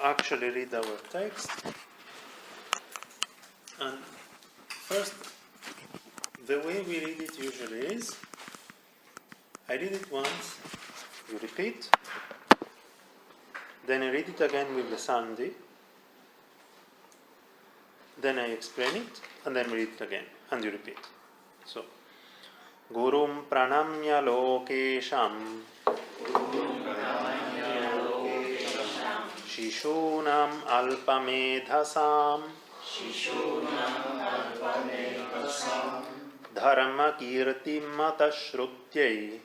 actually read our text. And first, the way we read it usually is, I read it once, you repeat, then I read it again with the sandhi, then I explain it, and then read it again, and you repeat. So, Gurum pranamya lokesham Shishunam alpamedhasam Dharma kirti mata shrutyai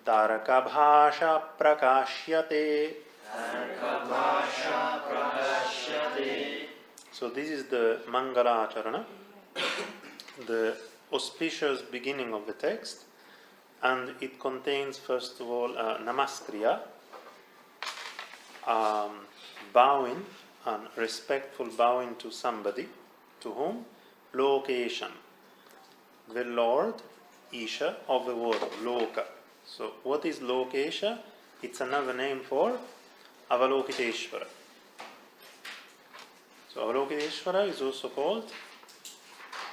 Tarkabhāṣā prakāṣyate. So this is the Mangala Ācārya, the auspicious beginning of the text, and it contains first of all namaskriya, bowing and respectful bowing to somebody, to whom? Lokesham, the Lord, Isha of the world, Loka. So what is Lokesha? It's another name for Avalokiteshvara. So Avalokiteshvara is also called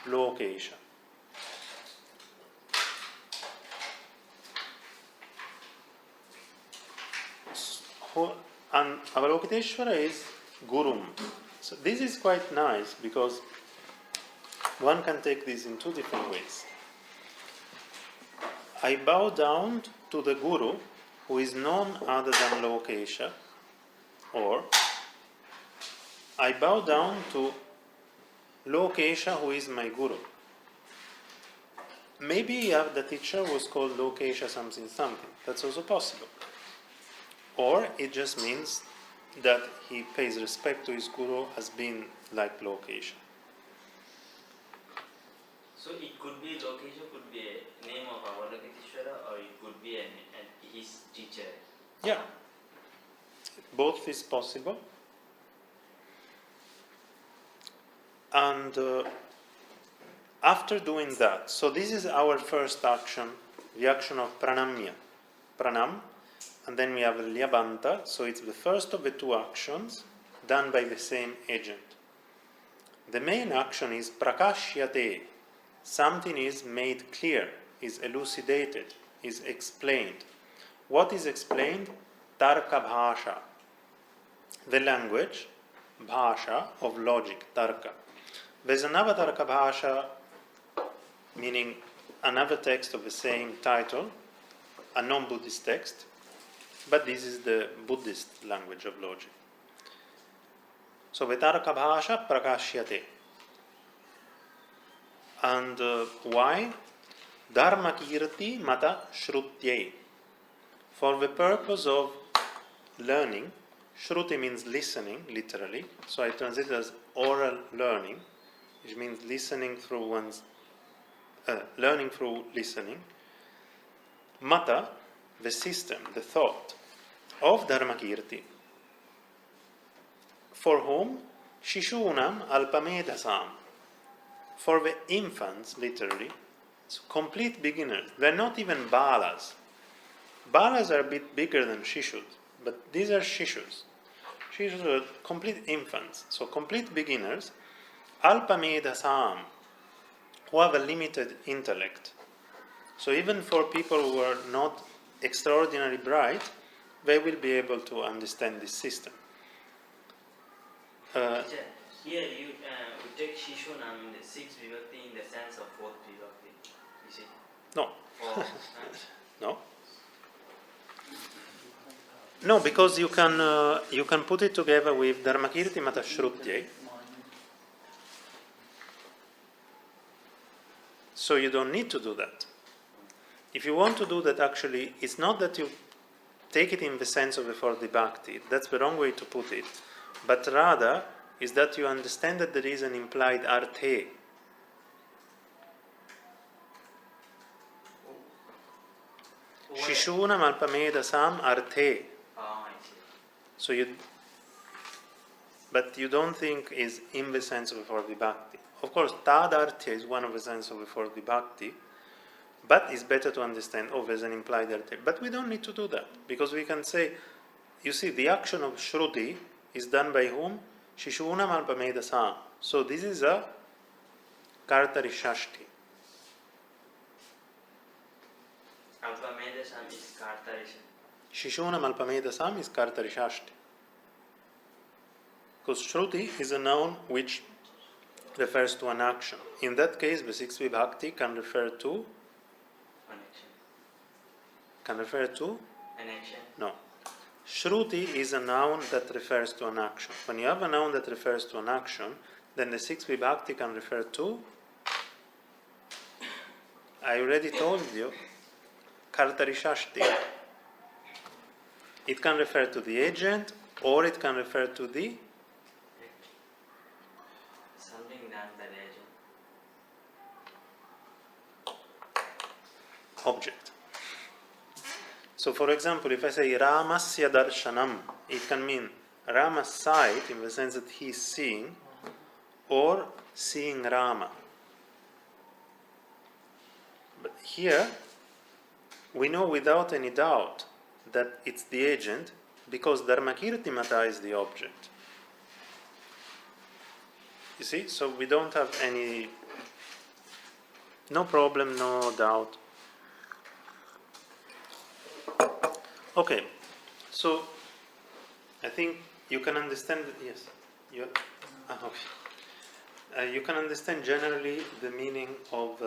Lokesha. And Avalokiteshvara is Gurum. So this is quite nice because one can take this in two different ways. I bow down to the Guru who is none other than Lokesha, or I bow down to Lokesha who is my Guru. Maybe the teacher was called Lokesha something. That's also possible. Or it just means that he pays respect to his Guru as being like Lokesha. So it could be Lokesha, could be a name of Avalokiteshvara, or it could be his teacher. Yeah, both is possible. And after doing that, so this is our first action, the action of pranamya, pranam, and then we have lyabanta, so it's the first of the two actions done by the same agent. The main action is prakāṣyate. Something is made clear, is elucidated, is explained. What is explained? Tarkabhāṣā, the language, bhāṣā of logic, tarka. There's another Tarkabhāṣā, meaning another text of the same title, a non-Buddhist text, but this is the Buddhist language of logic. So the Tarkabhāṣā prakāṣyate. And why? Dharma kirti mata shrutyai. For the purpose of learning, shruti means listening, literally. So I translate it as oral learning, which means listening through one's, learning through listening. Mata, the system, the thought of Dharma kirti. For whom? Shishunam alpamedhasam. For the infants, literally, so complete beginners. They're not even balas. Balas are a bit bigger than shishus, but these are shishus. Shishus are complete infants, so complete beginners. Alpamedhasam, who have a limited intellect. So even for people who are not extraordinarily bright, they will be able to understand this system. Here you take Shishunam in the sixth vibhakti in the sense of fourth vibhakti. Is it? No. Or, No. No, because you can put it together with Dharmakirti Mata Shrutyai. So you don't need to do that. If you want to do that, actually, it's not that you take it in the sense of the fourth vibhakti. That's the wrong way to put it. But rather, is that you understand that there is an implied arte. Shishunam alpamedasam arte. I see. So but you don't think is in the sense of the fourth vibhakti. Of course, tad artya is one of the sense of the fourth vibhakti, But it's better to understand, there's an implied alternative. But we don't need to do that, because we can say, you see, the action of Shruti is done by whom? Shishunam alpamedasam. So this is a Kartari Shashti. Alpamedasam is Kartarisha. Shishunam alpamedasam is Kartari Shashti. Because Shruti is a noun which refers to an action. In that case, the sixth vibhakti can refer to An action. Can refer to? An action. No. Shruti is a noun that refers to an action. When you have a noun that refers to an action, then the sixth vibhakti can refer to, I already told you, Kartari Shashti. It can refer to the agent, or it can refer to the Something done by the agent. object. So, for example, if I say Ramasya darshanam, it can mean Rama's sight in the sense that he is seeing, or seeing Rama. But here, we know without any doubt that it's the agent, because Dharmakirti Mata is the object. You see, so we don't have no problem, no doubt. Okay, so I think you can understand. Yes, okay. You can understand generally the meaning of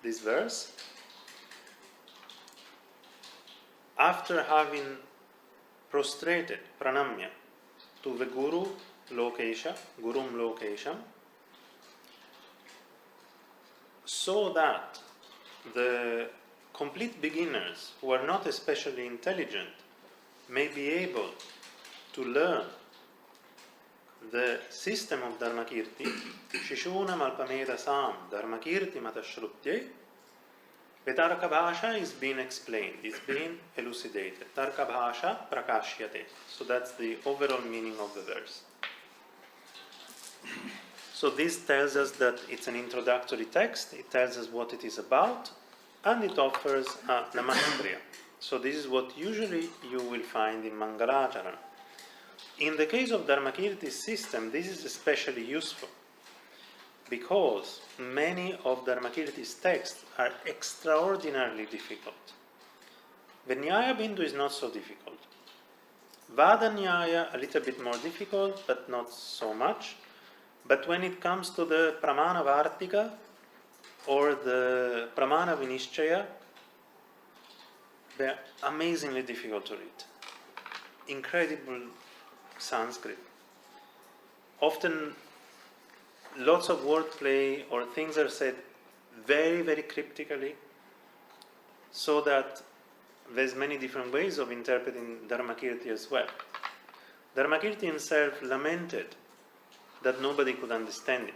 this verse. After having prostrated pranamya to the Guru Lokesha, Gurum Lokesham, so that the complete beginners who are not especially intelligent may be able to learn the system of Dharmakirti, Shishunam alpamedasam Dharmakirti matashrutyai, the Tarkabhāṣā is being explained, it's being elucidated. Tarkabhāṣā prakashyate. So that's the overall meaning of the verse. So this tells us that it's an introductory text, it tells us what it is about, and it offers a Namaskriya. So this is what usually you will find in Mangalācārana. In the case of Dharmakirti's system, this is especially useful, because many of Dharmakirti's texts are extraordinarily difficult. The Nyaya Bindu is not so difficult. Vada Nyaya a little bit more difficult, but not so much. But when it comes to the Pramana Vartika or the Pramana Vinishchaya, they are amazingly difficult to read. Incredible Sanskrit. Often lots of wordplay or things are said very, very cryptically, so that there's many different ways of interpreting Dharmakirti as well. Dharmakirti himself lamented that nobody could understand it.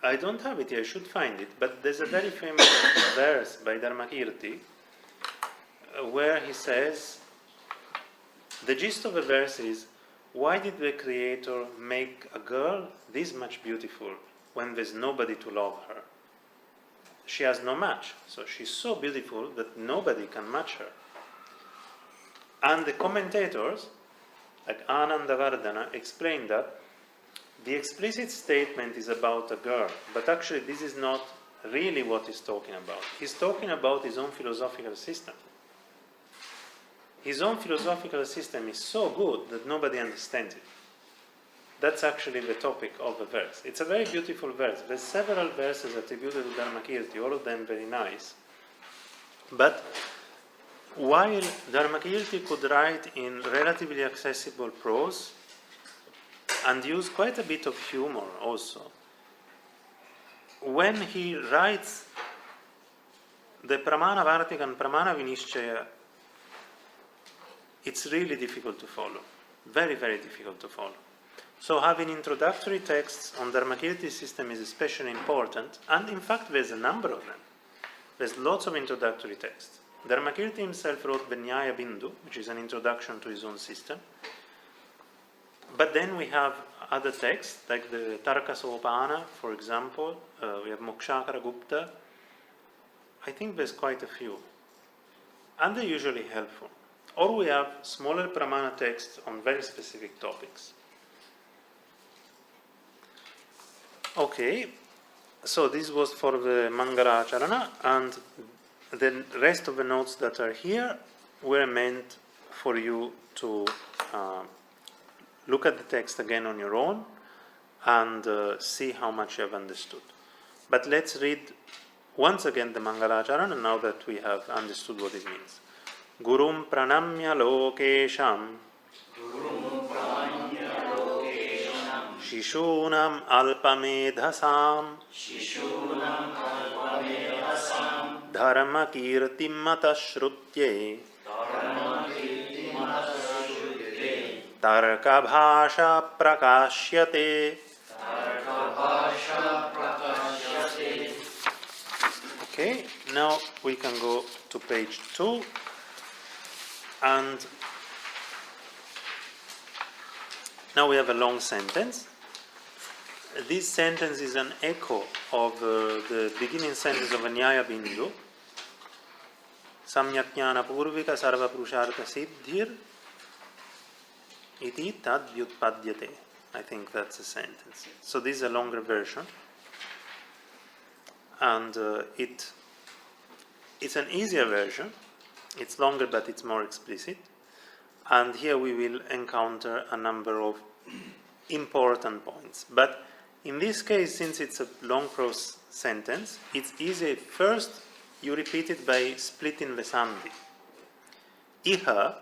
I don't have it here, I should find it, but there's a very famous verse by Dharmakirti where he says, the gist of the verse is, why did the Creator make a girl this much beautiful when there's nobody to love her? She has no match, so she's so beautiful that nobody can match her. And the commentators, like Anandavardhana, explain that the explicit statement is about a girl, but actually this is not really what he's talking about. He's talking about his own philosophical system. His own philosophical system is so good that nobody understands it. That's actually the topic of the verse. It's a very beautiful verse. There's several verses attributed to Dharmakirti, all of them very nice. But while Dharmakirti could write in relatively accessible prose and use quite a bit of humor also, when he writes the Pramana Vartika and Pramana Vinishchaya, it's really difficult to follow. Very, very difficult to follow. So having introductory texts on Dharmakirti's system is especially important, and in fact there's a number of them. There's lots of introductory texts. Dharmakirti himself wrote the Nyaya Bindu, which is an introduction to his own system. But then we have other texts, like the Tarkabhāṣā, for example. We have Mokṣākaragupta. I think there's quite a few. And they're usually helpful. Or we have smaller pramana texts on very specific topics. Okay, so this was for the Mangala and the rest of the notes that are here were meant for you to look at the text again on your own and see how much you have understood. But let's read once again the Mangala now that we have understood what it means. Gurum pranamya lokesham Shishunam alpamedhasam Dharma kirtim matashrutye Tarkabhāṣā prakāṣyate. Okay, now we can go to page 2 and now we have a long sentence. This sentence is an echo of the beginning sentence of Nyaya Bindu. Samyakñāna purvika sarva purushartha siddhir iti tad vyutpadyate. I think that's a sentence. So this is a longer version. And it's an easier version. It's longer but it's more explicit. And here we will encounter a number of important points. But in this case, since it's a long prose sentence, it's easy. First, you repeat it by splitting the sandhi. Iha.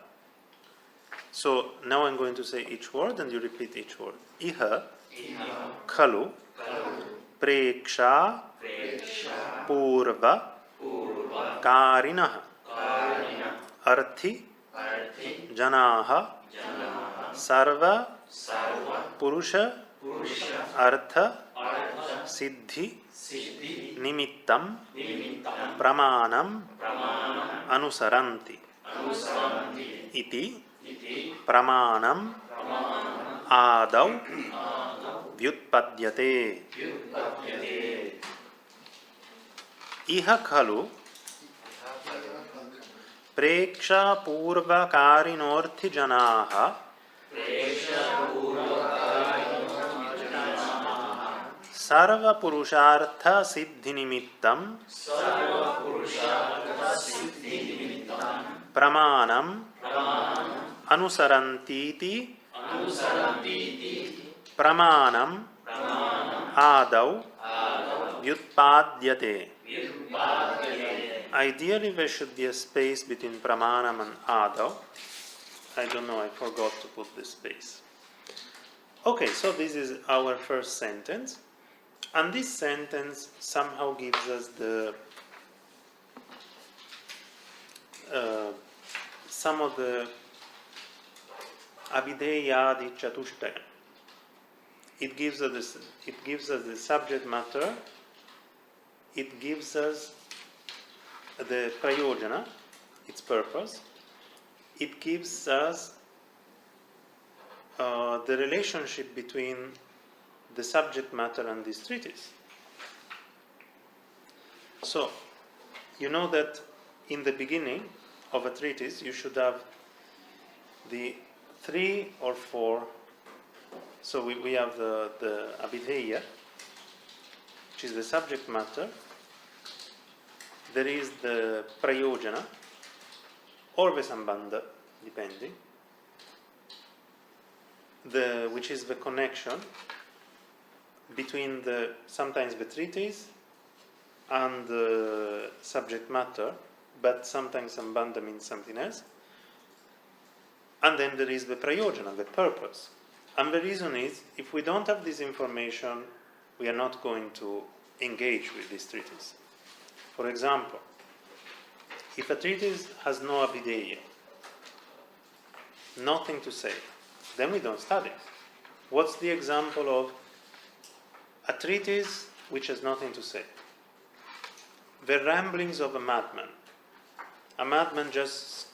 So now I'm going to say each word and you repeat each word. Iha, khalu, preksha, purva, karinaha, arthi, janaha, sarva, purusha, artha, siddhi, nimittam, pramanam, anusaranti. Iti, pramanam, ādau, vyutpadyate. Iha khalu preksha purva karinorthi janaha sarva purushartha siddhi nimittam pramanam anusarantiti pramanam ādau vyutpadyate. Ideally there should be a space between pramanam and ādau. I don't know, I forgot to put the space. Okay, so this is our first sentence. And this sentence somehow gives us the some of the avideyadi chatushtaya. It gives us the subject matter. It gives us the prayojana, its purpose. It gives us the relationship between the subject matter and this treatise. So, you know that in the beginning of a treatise you should have the 3 or 4. So we have the abhideya, which is the subject matter. There is the prayojana or the sambandha, depending, which is the connection between sometimes the treatise and the subject matter, but sometimes sambandha means something else. And then there is the prayojana, the purpose. And the reason is, if we don't have this information, we are not going to engage with this treatise. For example, if a treatise has no abhideya, nothing to say, then we don't study. What's the example of a treatise which has nothing to say? The ramblings of a madman. A madman just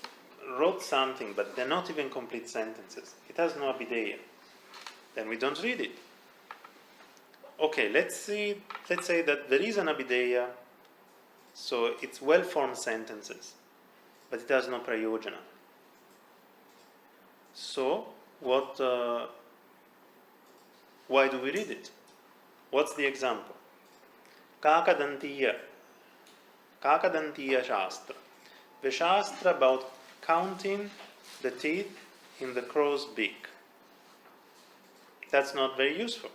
wrote something, but they're not even complete sentences. It has no abhideya. then we don't read it. Okay, let's say that there is an abhideya, so it's well-formed sentences, but it has no prayojana. So, why do we read it? What's the example? Kakadantiya Shastra. The Shastra about counting the teeth in the crow's beak. That's not very useful,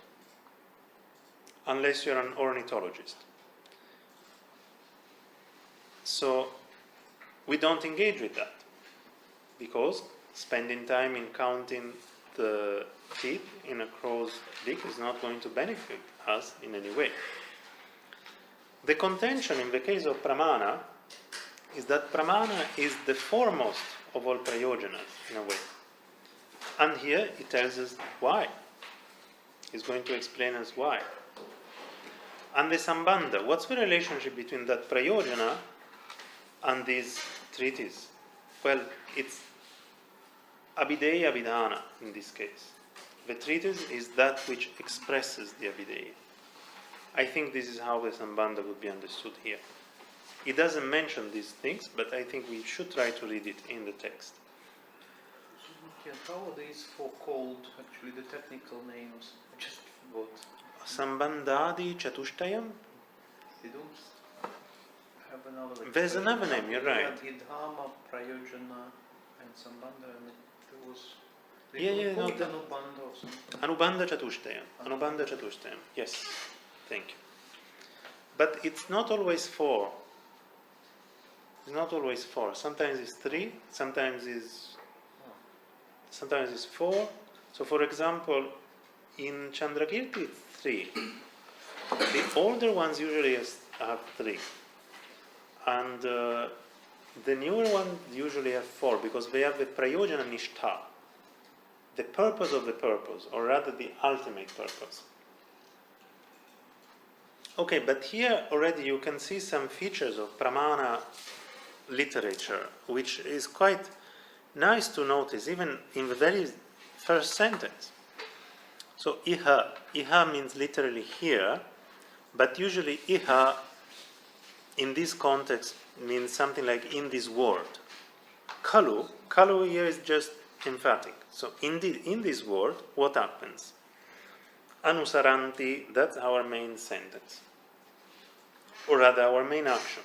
unless you're an ornithologist. So, we don't engage with that, because spending time in counting the teeth in a crow's beak is not going to benefit us in any way. The contention in the case of pramana is that pramana is the foremost of all prayojanas, in a way. And here it tells us why. It's going to explain us why. And the sambandha, what's the relationship between that prayojana and these treaties? Well, it's abhideya vidhana in this case. The treatise is that which expresses the abhideya. I think this is how the sambandha would be understood here. It doesn't mention these things, but I think we should try to read it in the text. Yeah, how are these four called, actually, the technical names? I just forgot. Sambandhadi chatushtayam? They don't have another... There's another name, you're right. Idhama, Prayojana, and Sambandha, and there was... Yeah, no, Anubandha or something. Anubandha chatushtayam. Anubandha chatushtayam. Yes, thank you. But it's not always four. It's not always four. Sometimes it's three, sometimes it's four. So, for example, in Chandrakirti it's three. The older ones usually have three, and the newer ones usually have four, because they have the prayojana nishtha, the purpose of the purpose, or rather the ultimate purpose. Okay, but here already you can see some features of pramana literature, which is quite nice to notice, even in the very first sentence. So, iha means literally here, but usually iha in this context means something like in this world. Kalu here is just emphatic. So, in this world, what happens? Anusaranti, that's our main sentence, or rather our main action.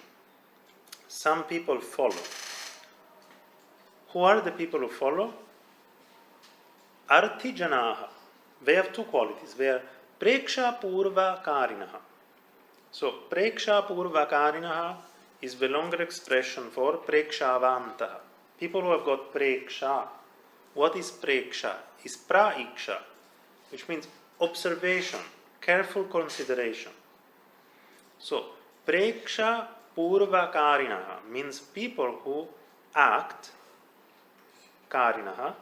Some people follow. Who are the people who follow? Arthi janaha. They have two qualities. They are preksha purva karinaha. So, preksha purva karinaha is the longer expression for prekshavantaha. People who have got preksha. What is preksha? Is praiksha, which means observation, careful consideration. So, preksha purva karinaha means people who act, karinaha,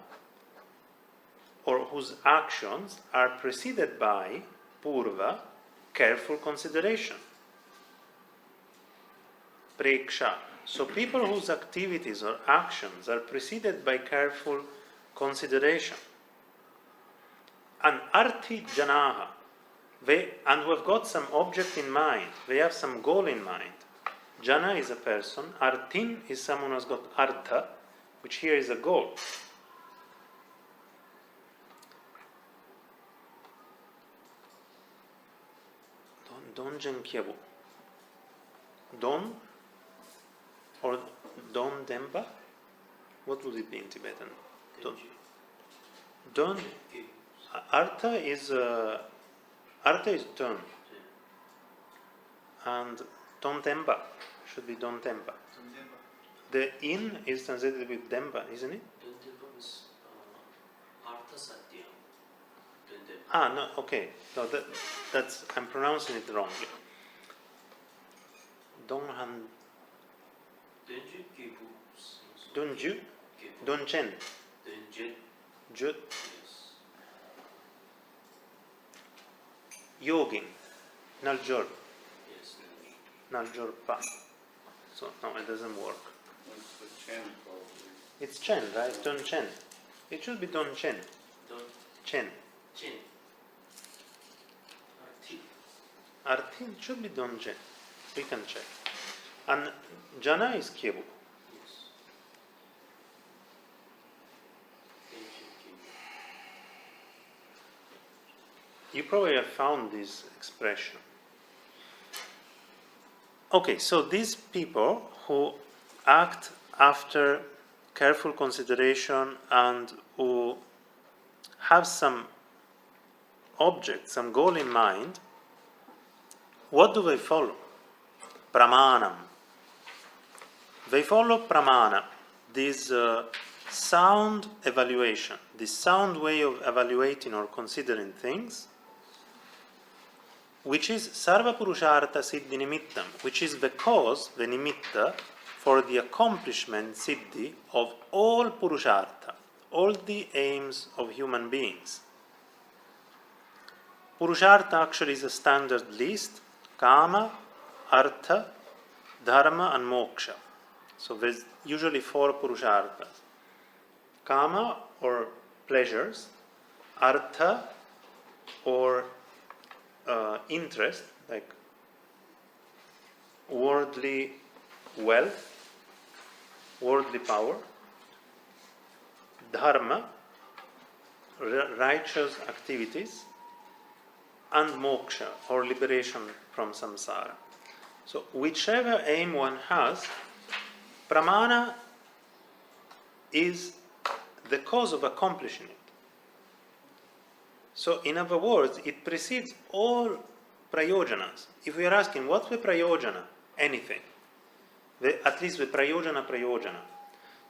or whose actions are preceded by purva, careful consideration. Preksha. So people whose activities or actions are preceded by careful consideration. And arthi janaha, and who have got some object in mind, they have some goal in mind. Jana is a person, arthin is someone who has got artha, which here is a goal. Don Jenkyabu. Don or Don Demba? What would it be in Tibetan? Don. Artha is Don. And Don Demba should be Don Demba. The in is translated with Demba, isn't it? Don Demba is Artha Satya. No, okay. No, that's I'm pronouncing it wrongly. Donghan. Donju. Donchen. Jut. Yogin. Naljor. Yes. Naljor Pa. So no, it doesn't work. It's the Chen, probably. It's Chen, right? Don Chen. It should be Don Chen. Don. Chen. Jin. Arthi. Arthi should be Donjen. We can check. And Jana is Kyebu. Yes. Tenjin Kyebu. You probably have found this expression. Okay, so these people who act after careful consideration and who have some object, some goal in mind, what do they follow? Pramanam. They follow pramana, this sound evaluation, this sound way of evaluating or considering things, which is sarva purushartha siddhi nimittam, which is the cause, the nimitta, for the accomplishment siddhi of all purushartha, all the aims of human beings. Purushartha actually is a standard list: kama, artha, dharma and moksha. So there's usually 4 purusharthas: kama or pleasures, artha or interest, like worldly wealth, worldly power, dharma, righteous activities, and moksha or liberation from samsara. So whichever aim one has, pramana is the cause of accomplishing it. So in other words, it precedes all prayojanas. If we are asking what's the prayojana, anything, at least the prayojana.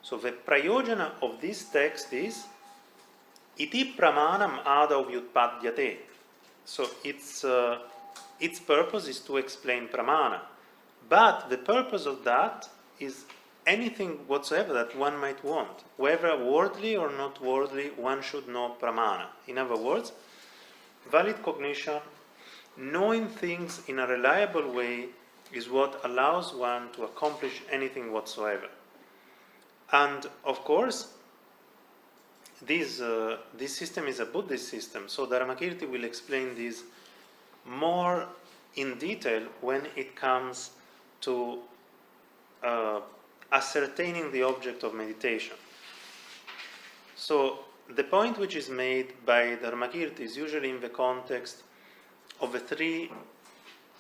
So the prayojana of this text is iti pramanam ādau vyutpadyate. So its purpose is to explain pramana, but the purpose of that is anything whatsoever that one might want, whether worldly or not worldly, one should know pramana. In other words, valid cognition, knowing things in a reliable way, is what allows one to accomplish anything whatsoever. And of course, this system is a Buddhist system, so Dharmakirti will explain this more in detail when it comes to ascertaining the object of meditation. So the point which is made by Dharmakirti is usually in the context of the 3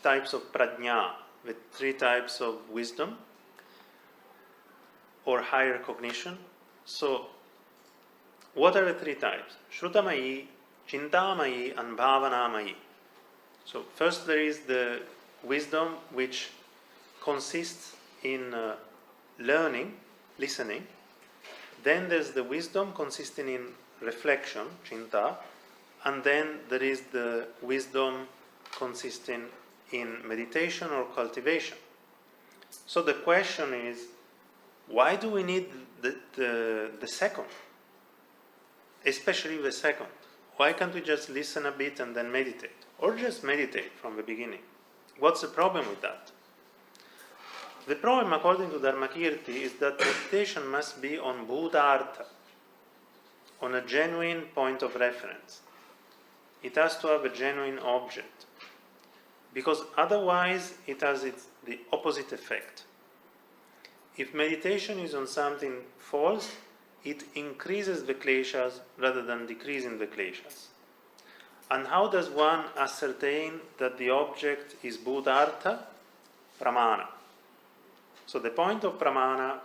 types of prajna, the 3 types of wisdom or higher cognition. So what are the 3 types? Shrutamayi, Chintamayi and Bhavanamayi. So first there is the wisdom which consists in learning, listening. Then there's the wisdom consisting in reflection, Chinta. And then there is the wisdom consisting in meditation or cultivation. So the question is, why do we need the second? Especially the second. Why can't we just listen a bit and then meditate? Or just meditate from the beginning? What's the problem with that? The problem, according to Dharmakirti, is that meditation must be on Bhutartha, on a genuine point of reference. It has to have a genuine object, because otherwise it has the opposite effect. If meditation is on something false, it increases the kleshas rather than decreasing the kleshas. And how does one ascertain that the object is Bhutartha? Pramana. So the point of pramana,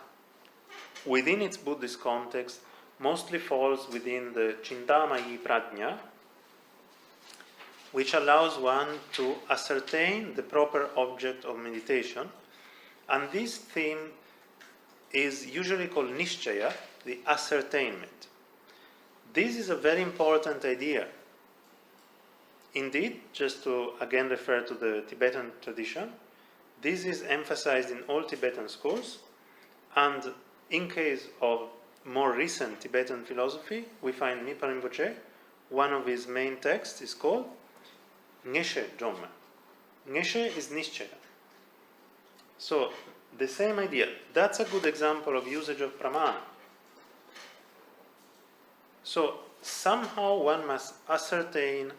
within its Buddhist context, mostly falls within the Chintamayi Prajna, which allows one to ascertain the proper object of meditation. And this theme is usually called Nishchaya, the ascertainment. This is a very important idea. Indeed, just to again refer to the Tibetan tradition, this is emphasized in all Tibetan schools, and in case of more recent Tibetan philosophy, we find Mipa Rinpoche, one of his main texts is called Ngeshe Jomma. Ngeshe is Nishchaya. So, the same idea. That's a good example of usage of pramana. So, somehow one must ascertain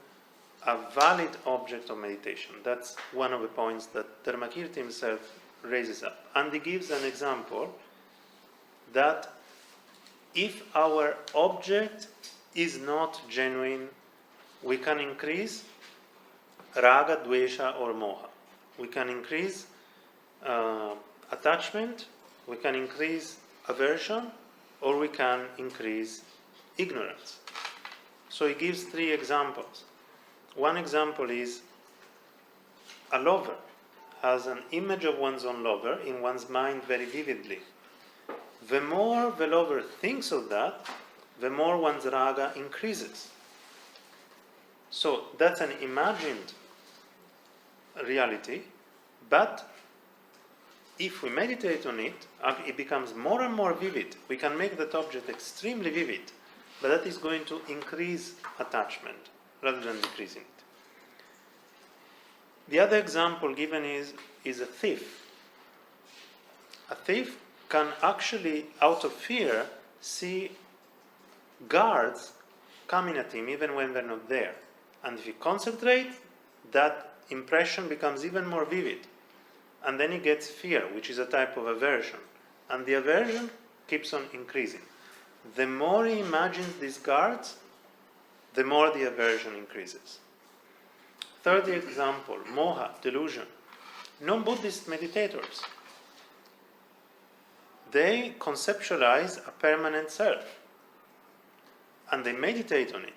a valid object of meditation. That's one of the points that Dharmakirti himself raises up. And he gives an example that if our object is not genuine, we can increase raga, dvesha or moha. We can increase attachment, we can increase aversion, or we can increase ignorance. So he gives 3 examples. One example is a lover has an image of one's own lover in one's mind very vividly. The more the lover thinks of that, the more one's raga increases. So that's an imagined reality, but if we meditate on it, it becomes more and more vivid. We can make that object extremely vivid, but that is going to increase attachment rather than decreasing it. The other example given is a thief. A thief can actually, out of fear, see guards coming at him even when they're not there. And if he concentrates, that impression becomes even more vivid. And then he gets fear, which is a type of aversion. And the aversion keeps on increasing. The more he imagines these guards, the more the aversion increases. Third example, moha, delusion. Non-Buddhist meditators, they conceptualize a permanent self and they meditate on it.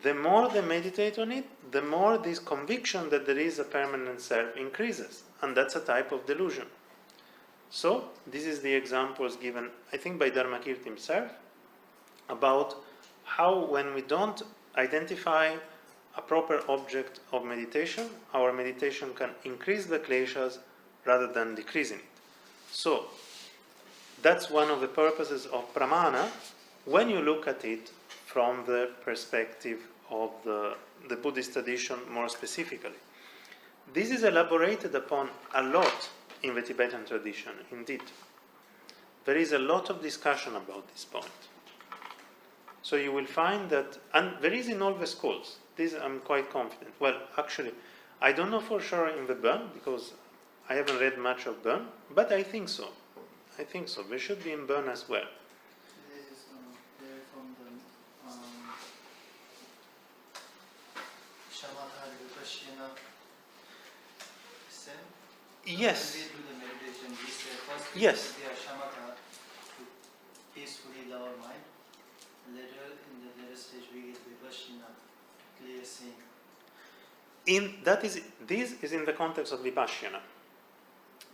The more they meditate on it, the more this conviction that there is a permanent self increases, and that's a type of delusion. So, this is the examples given, I think, by Dharmakirti himself, about how when we don't identify a proper object of meditation, our meditation can increase the kleshas rather than decreasing it. So, that's one of the purposes of pramana when you look at it from the perspective of the Buddhist tradition more specifically. This is elaborated upon a lot in the Tibetan tradition, indeed. There is a lot of discussion about this point. So you will find that, and there is in all the schools, this I'm quite confident. Well, actually, I don't know for sure in the Bön, because I haven't read much of Bön, but I think so. I think so. There should be in Bön as well. This is there from the Shamatha Vipassana system. Yes. When we do the meditation, we say first Yes. we are Shamatha to peacefully love our mind. Later, in the later stage, we get Vipassana, clear seeing. This is in the context of Vipassana.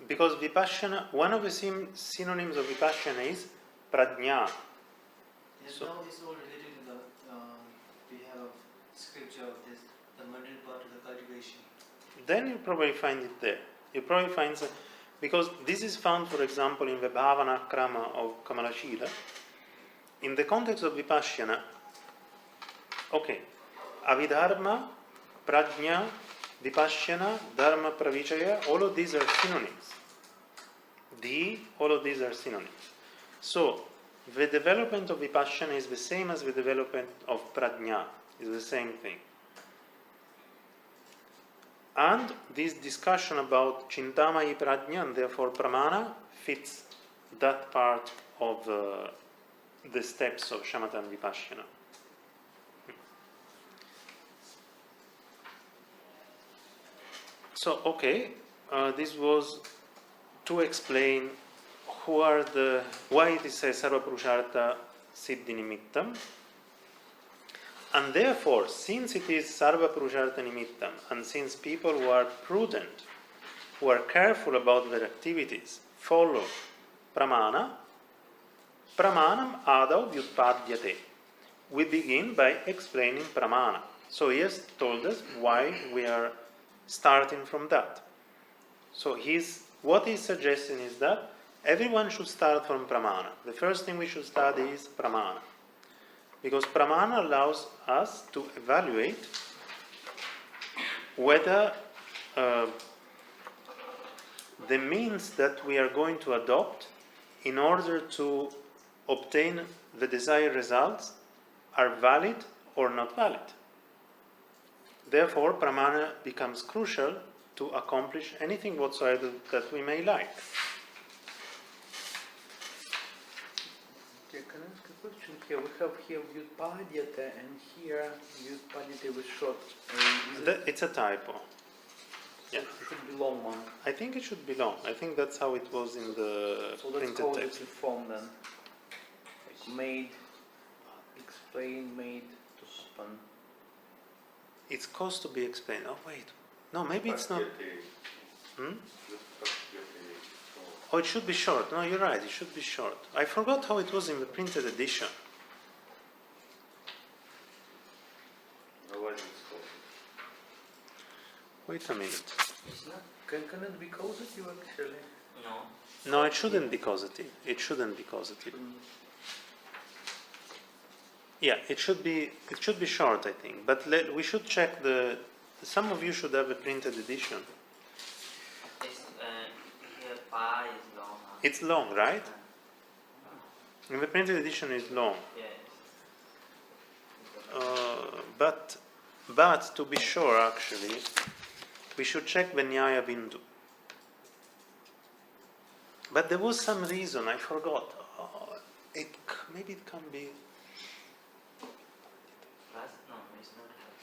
Because Vipassana, one of the synonyms of Vipassana is Prajna. Yes, So- now it's all related to the, we have a scripture of this, the mundane part of the cultivation. Then you probably find it there. You probably find because this is found, for example, in the Bhavana Krama of Kamalashila. In the context of Vipassana, okay, Avidharma, Prajna, Vipassana, Dharma, Pravichaya, all of these are synonyms. All of these are synonyms. So, the development of Vipassana is the same as the development of Prajna, is the same thing. And this discussion about Chintamayi Prajna and therefore Pramana fits that part of the steps of Shamatha and Vipassana. So, okay, this was to explain why it is said Sarva Purushartha Siddhi Nimittam. And therefore, since it is Sarva Purushartha Nimittam, and since people who are prudent, who are careful about their activities, follow Pramana, Pramanam Ādau Vyutpadyate. We begin by explaining Pramana. So he has told us why we are starting from that. So what he's suggesting is that everyone should start from Pramana. The first thing we should study is Pramana. Because Pramana allows us to evaluate whether the means that we are going to adopt in order to obtain the desired results are valid or not valid. Therefore, pramana becomes crucial to accomplish anything whatsoever that we may like. Can I ask a question here? We have here Vyutpadyate and here Vyutpadyate with short. It's a typo. Yeah. It should be long one. I think it should be long. I think that's how it was in the So let's printed call it text. the form then. Like made, explain, made, to happen. It's caused to be explained. Oh wait, no, maybe it's not. Hmm? Oh, it should be short. No, you're right. It should be short. I forgot how it was in the printed edition. Otherwise it's called. Wait a minute. It's not. Can it be causative actually? No. No, it shouldn't be causative. It shouldn't be causative. Yeah, it should be short, I think. But we should check the. Some of you should have a printed edition. It's, here pa is long. Huh? It's long, right? In the printed edition, it's long. Yes. But to be sure, actually, we should check the Nyaya Bindu. But there was some reason I forgot. Maybe it can be. Plus, no, it's not plus.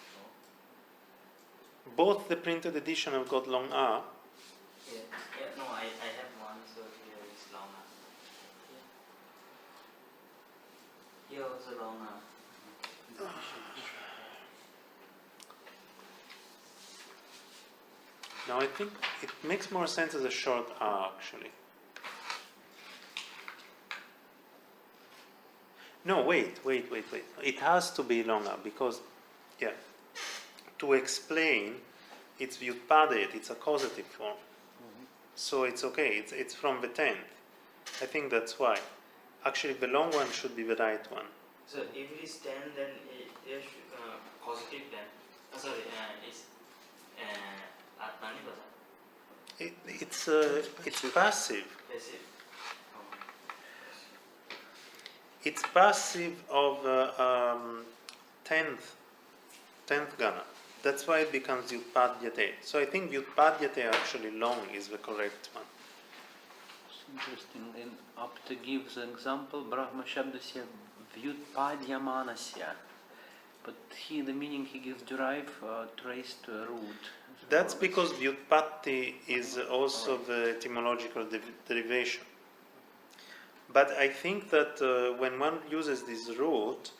Both the printed edition have got long A. Yeah, no, I have one, so here is long. Here also long. Now I think it makes more sense as a short A, actually. No, wait. It has to be long A because, yeah, to explain, it's vyutpadayat, it's a causative form. So it's okay, it's from the 10th. I think that's why. Actually, the long one should be the right one. So if it is 10, then it should positive then. It's Atmani Basa. It's passive. Passive. It's passive of 10th gana. That's why it becomes vyutpadyate. So I think vyutpadyate actually long is the correct one. It's interesting. And Apta gives an example, Brahma Shabdasya Vyutpadyamanasya. But here the meaning he gives derive traced to a root. That's because vyutpatti is also the etymological derivation. But I think that when one uses this root,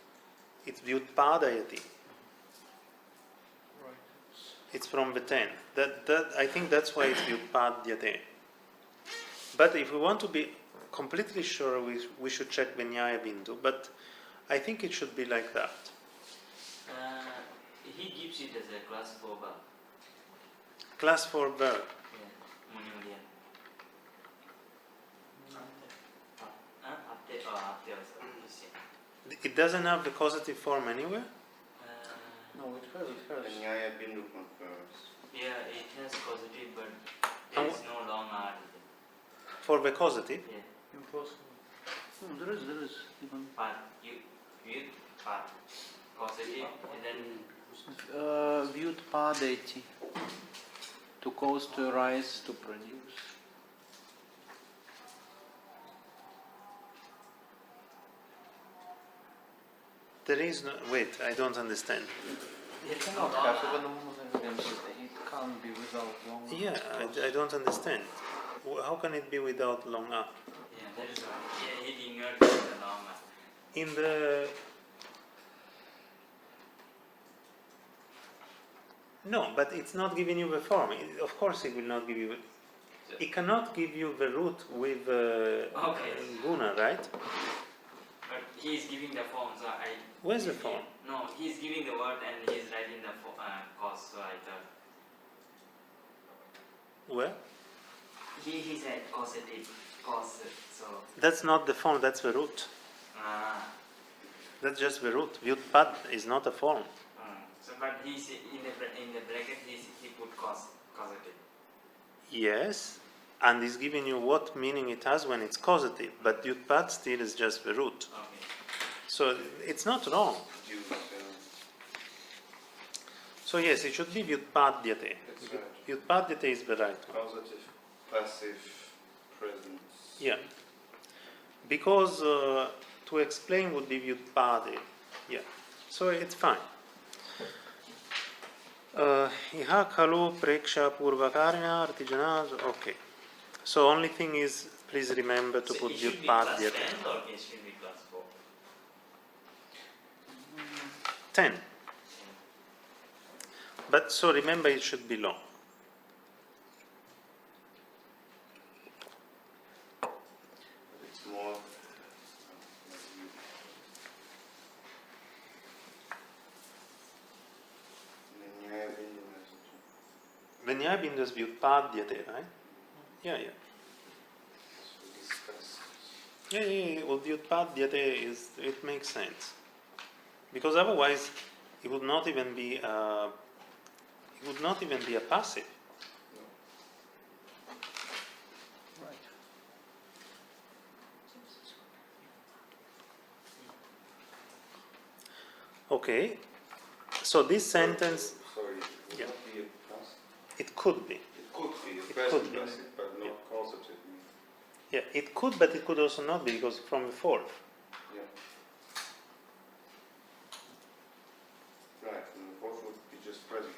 it's vyutpadayati. Right. It's from the 10th. That I think that's why it's vyutpadyate. But if we want to be completely sure, we should check Nyaya Bindu. But I think it should be like that. He gives it as a class 4 verb. Class 4 verb. Yeah, Munimulian. Apte also. It doesn't have the causative form anywhere? No, it has. The Nyaya Bindu confirms. Yeah, it has causative, but there is no long R. For the causative? Yeah. Impossible. No, there is. Even. Part, you part. Causative, and then Vyutpadeti. To cause, to arise, to produce. There is no. Wait, I don't understand. It cannot have even it can't be without long. Yeah, I don't understand. How can it be without long A? yeah, that is right. Yeah, he ignored the long R. In the. No, but it's not giving you the form. Of course, it will not give you. It cannot give you the root with Okay. guna, right? But he is giving the form, so I. Where's the form? No, he is giving the word and he is writing the cause, so I thought. Where? He said causative, cause, so. That's not the form. That's the root. That's just the root. Vyutpad is not a form. So, but he in the bracket he put causative. Yes, and is giving you what meaning it has when it's causative. But vyutpad still is just the root. Okay. So it's not wrong. Use, So yes, it should be vyutpadyate. that's right. Vyutpadyate is the right one. Causative, passive, presence. Yeah. Because to explain would be vyutpade. Yeah. So it's fine. Iha khalu preksha purvakarya artijana. Okay. So only thing is, please remember to So put it should be class 10 vyutpadyate. or it should be class 4? 10. But so remember, it should be long. It's more. Vanyaya bindu is vyutpadyate, right? Yeah, yeah. Yeah. Well, vyutpadyate is, it makes sense. Because otherwise, it would not even be a passive. Right. Okay. So this sentence, Sorry, it would Yeah. not be a passive. it could be. It could be a It present could be. passive, but not Yeah. causative. Yeah, it could, but it could also not be, because from the fourth. Yeah. Right, and the fourth would be just present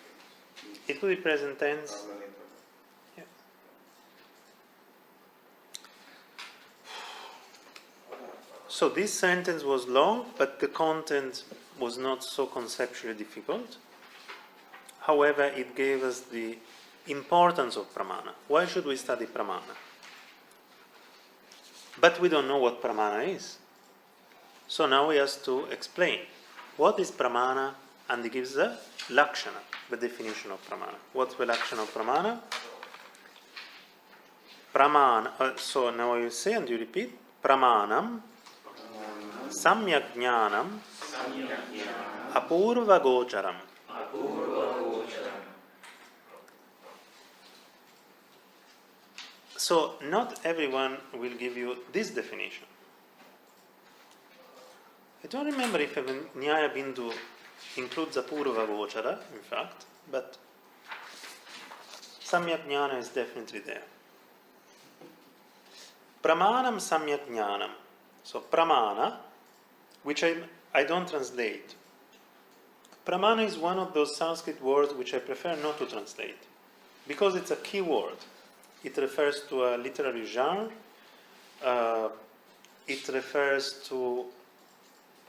tense. It could be present tense. Permanent. Yeah. So this sentence was long, but the content was not so conceptually difficult. However, it gave us the importance of pramana. Why should we study pramana? But we don't know what pramana is. So now he has to explain what is pramana, and he gives the lakshana, the definition of pramana. What's the lakshana of pramana? Pramana, so now you say and you repeat, pramanam, samyak jnanam, apurva gocharam. So not everyone will give you this definition. I don't remember if Nyaya Bindu includes apurva gochara, in fact, but samyak jnana is definitely there. Pramanam samyak jnanam. So pramana, which I don't translate. Pramana is one of those Sanskrit words which I prefer not to translate, because it's a key word. It refers to a literary genre. It refers to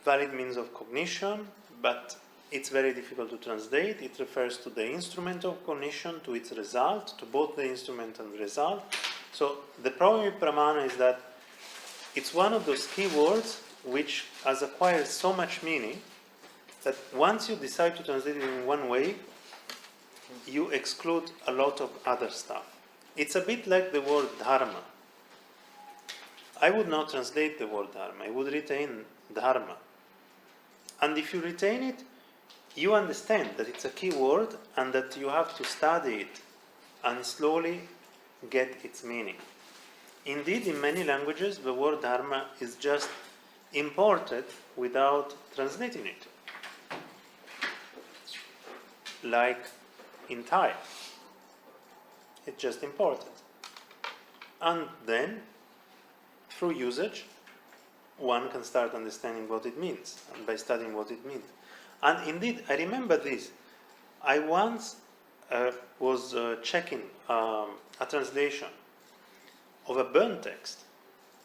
valid means of cognition, but it's very difficult to translate. It refers to the instrument of cognition, to its result, to both the instrument and the result. So the problem with pramana is that it's one of those key words which has acquired so much meaning that once you decide to translate it in one way, you exclude a lot of other stuff. It's a bit like the word dharma. I would not translate the word dharma. I would retain dharma. And if you retain it, you understand that it's a key word and that you have to study it and slowly get its meaning. Indeed, in many languages, the word dharma is just imported without translating it. Like in Thai. It's just imported. And then, through usage, one can start understanding what it means, and by studying what it means. And indeed, I remember this. I once was checking a translation of a burn text,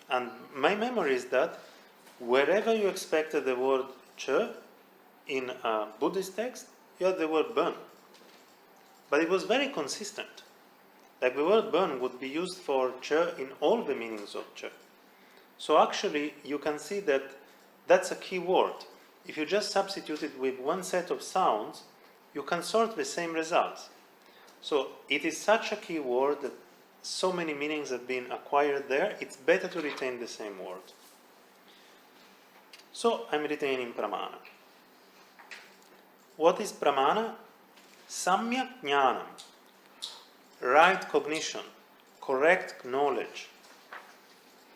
and my memory is that wherever you expected the word che in a Buddhist text, you had the word burn. But it was very consistent. Like the word burn would be used for che in all the meanings of che. So actually, you can see that that's a key word. If you just substitute it with one set of sounds, you can sort the same results. So it is such a key word that so many meanings have been acquired there, it's better to retain the same word. So I'm retaining pramana. What is pramana? Samyak jnanam. Right cognition, correct knowledge.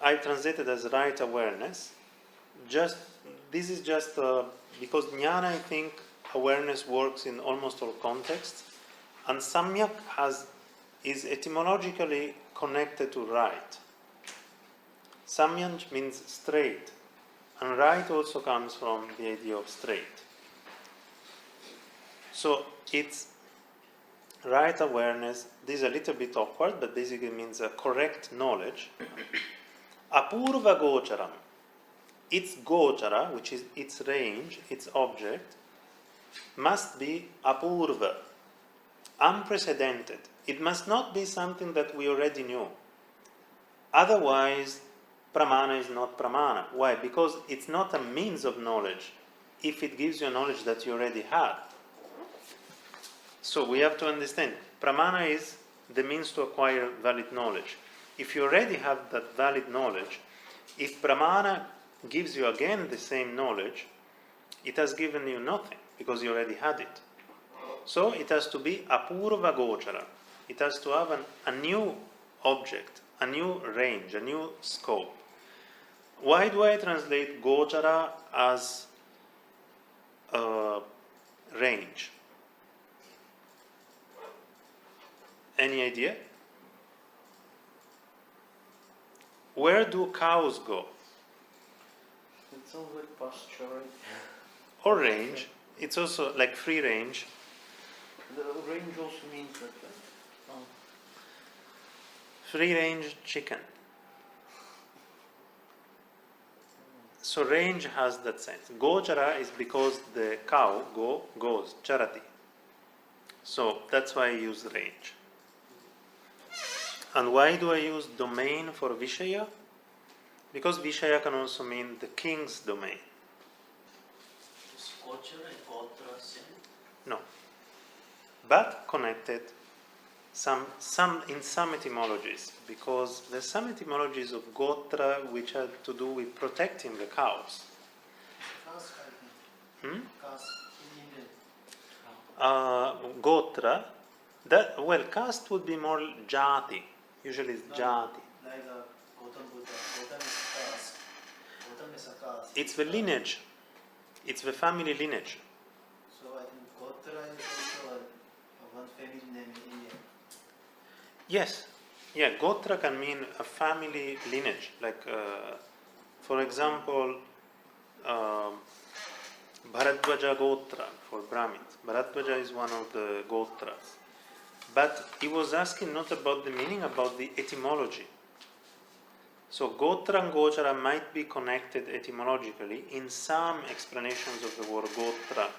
I translated as right awareness. Just this is just because jnana, I think, awareness works in almost all contexts, and samyak is etymologically connected to right. Samyak means straight, and right also comes from the idea of straight. So it's right awareness. This is a little bit awkward, but basically means a correct knowledge. Apurva gocharam. Its gochara, which is its range, its object, must be apurva, unprecedented. It must not be something that we already knew. Otherwise, pramana is not pramana. Why? Because it's not a means of knowledge if it gives you a knowledge that you already had. So we have to understand, pramana is the means to acquire valid knowledge. If you already have that valid knowledge, if pramana gives you again the same knowledge, it has given you nothing, because you already had it. So it has to be apurva gochara. It has to have a new object, a new range, a new scope. Why do I translate gochara as range? Any idea? Where do cows go? It sounds like pasture, right? Or range. It's also like free range. The range also means that, right? Oh. Free range chicken. So range has that sense. Gochara is because the cow goes, charati. So that's why I use range. And why do I use domain for Vishaya? Because Vishaya can also mean the king's domain. Is Gochara and Gotra same? No. But connected some in some etymologies, because there's some etymologies of Gotra which have to do with protecting the cows. Caste, I think. Caste in Indian. Gotra, caste would be more jati. Usually it's jati. Like Gautam Buddha. Gautam is a caste. Gautam is a caste. It's the lineage. It's the family lineage. So I think Gotra is also one family name in India. Yes. Yeah, Gotra can mean a family lineage. Like, for example, Bharadvaja Gotra for Brahmins. Bharadvaja is one of the Gotras. But he was asking not about the meaning, about the etymology. So Gotra and Gochara might be connected etymologically in some explanations of the word Gotra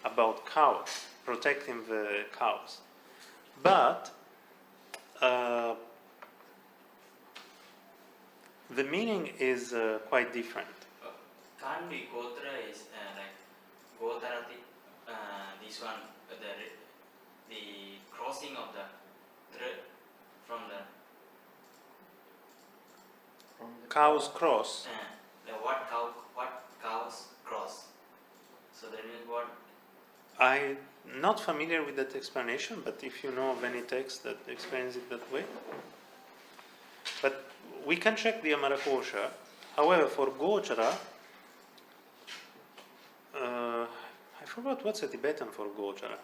about cows, protecting the cows. But the meaning is quite different. Can't be Gotra is like Gotarati, this one, the crossing of the thread from the Cows cross. what cows cross. So that means what? I'm not familiar with that explanation, but if you know of any text that explains it that way. But we can check the Ācārya. However, for Gochara, I forgot what's the Tibetan for Gochara.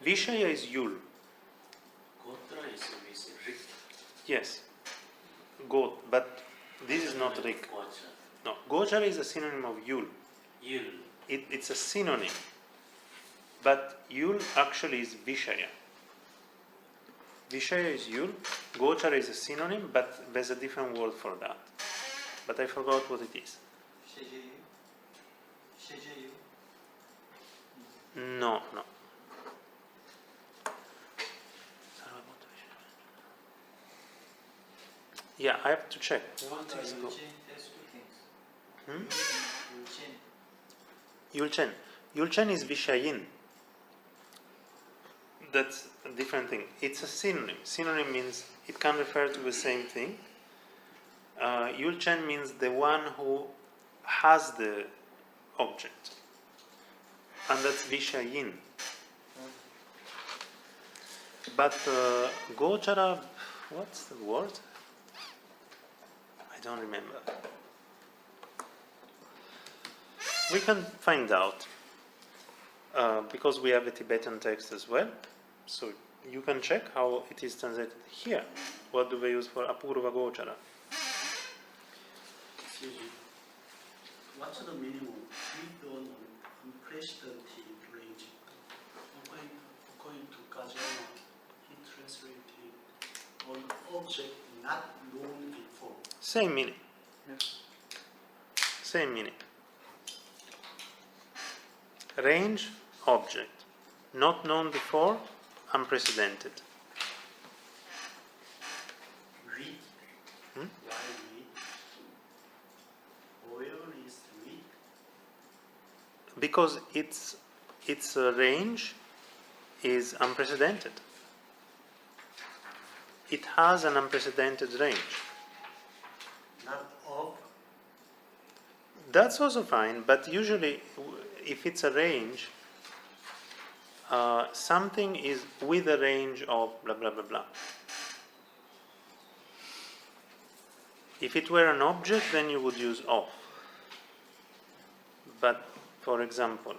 Vishaya is Yul. Gotra is Rik. Yes. Goat, but this is not Rik. Gocha. No, Gochara is a synonym of Yul. Yul. It's a synonym. But Yul actually is Vishaya. Vishaya is Yul, Gochara is a synonym, but there's a different word for that. But I forgot what it is. Shejayu? No. Yeah, I have to check. What is Yulchen, Go? there's two things. Yulchen. Yulchen is Vishayin. That's a different thing. It's a synonym. Synonym means it can refer to the same thing. Yulchen means the one who has the object. And that's Vishayin. But Gochara, what's the word? I don't remember. We can find out because we have a Tibetan text as well. So you can check how it is translated here. What do we use for apurva gochara? Excuse me. What's the minimum with an unprecedented range? According to Ajahn, he translated an object not known before. Same meaning. Yes. Same meaning. Range, object. Not known before, unprecedented. Read. Hmm? Why read? Where is read? Because its range is unprecedented. It has an unprecedented range. Not of. That's also fine, but usually if it's a range, something is with a range of blah blah blah blah. If it were an object, then you would use of. But for example,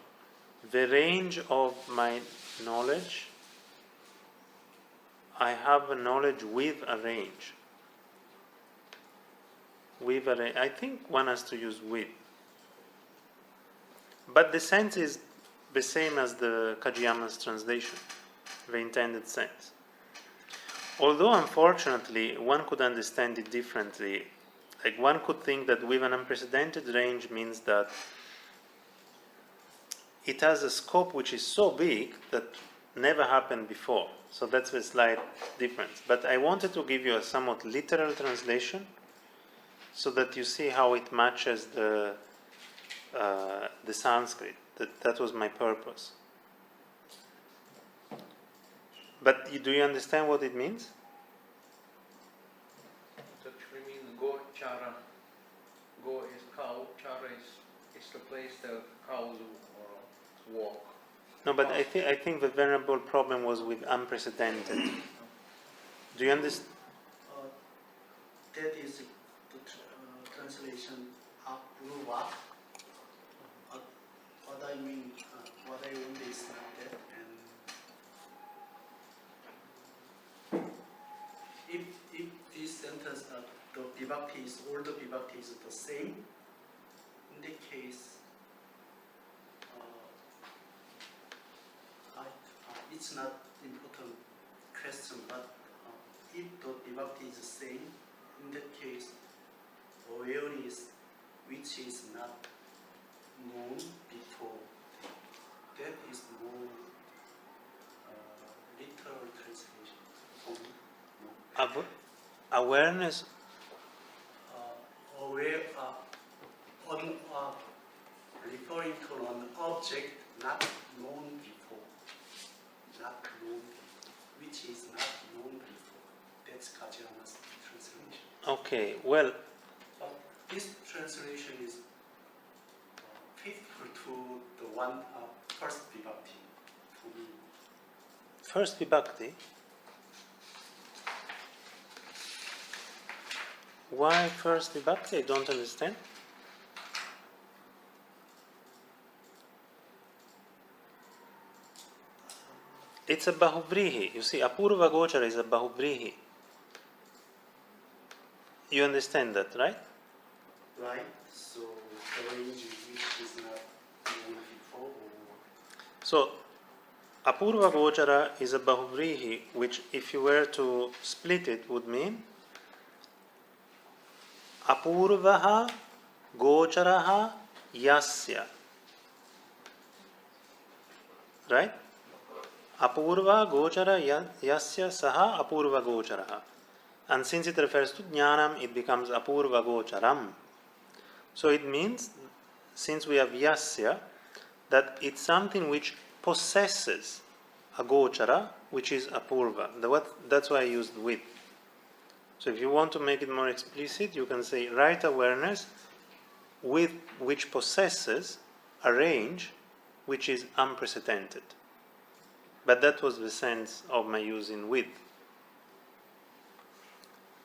the range of my knowledge, I have a knowledge with a range. With a range. I think one has to use with. But the sense is the same as the Kajiyama's translation, the intended sense. Although unfortunately one could understand it differently. Like one could think that with an unprecedented range means that it has a scope which is so big that never happened before. So that's a slight difference. But I wanted to give you a somewhat literal translation so that you see how it matches the Sanskrit. That was my purpose. But do you understand what it means? It actually means go chara. Go is cow, chara is the place that cows walk. No, but I think the venerable problem was with unprecedented. Do you understand? That is the translation apurva. What I mean, what I want is not that. And if this sentence that the vibhakti is all the vibhakti is the same, in that case, it's not important question. But if the vibhakti is the same, in that case, awareness which is not known before, that is more literal translation for me. No? Awareness. Aware, referring to an object not known before, which is not known before. That's Kajiyama's translation. Okay, well, But this translation is faithful to the one first vibhakti for me. first vibhakti. Why first vibhakti? I don't understand. It's a bahuvrihi. You see, apurva gochara is a bahuvrihi. You understand that, right? Right? So the range which is not known before. So, apurva gochara is a bahuvrihi, which if you were to split it would mean apurvaha gocharaha yasya. Right? Apurva gochara yasya saha apurva gocharaha. And since it refers to jnanam, it becomes apurva gocharam. So it means, since we have yasya, that it's something which possesses a gochara, which is apurva. That's why I used with. So if you want to make it more explicit, you can say right awareness with which possesses a range which is unprecedented. But that was the sense of my using with.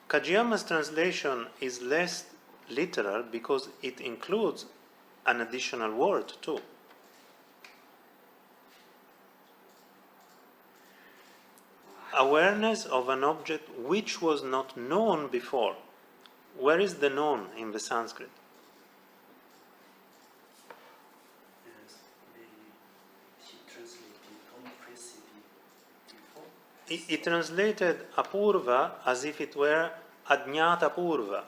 Kajiyama's translation is less literal because it includes an additional word too. Awareness of an object which was not known before. Where is the known in the Sanskrit? Yes, he translated don't perceive before. He translated apurva as if it were ajñāta purva.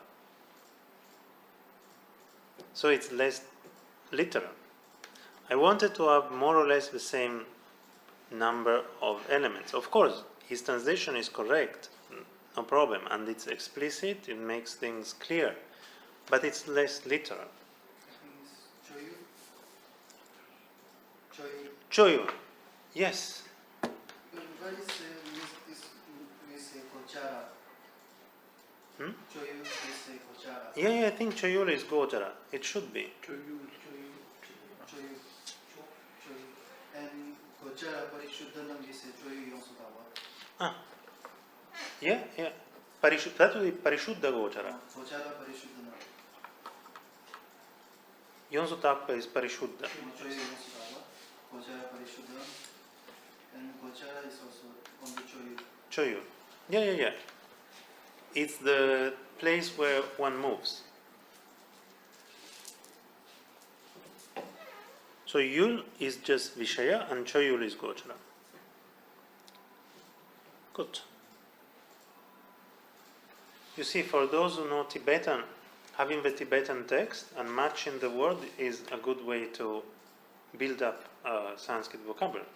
So it's less literal. I wanted to have more or less the same number of elements. Of course, his translation is correct, no problem, and it's explicit, it makes things clear, but it's less literal. I think it's Choyu. Choyu, yes. What is this Kochara? Choyu is Kochara. Yeah, I think Choyul is Gojara. It should be. Choyu. And Kochara Parishuddhanam is Choyu Yonsutawa. Yeah. That would be Parishuddha Gojara. Kochara Parishuddhanam. Yonsutappa is Parishuddha. Choyu Yonsutawa. Kochara Parishuddhanam. And Kochara is also on the Choyu. Choyu. Yeah. It's the place where one moves. So Yul is just Vishaya and Choyul is Gojara. Good. You see, for those who know Tibetan, having the Tibetan text and matching the word is a good way to build up Sanskrit vocabulary.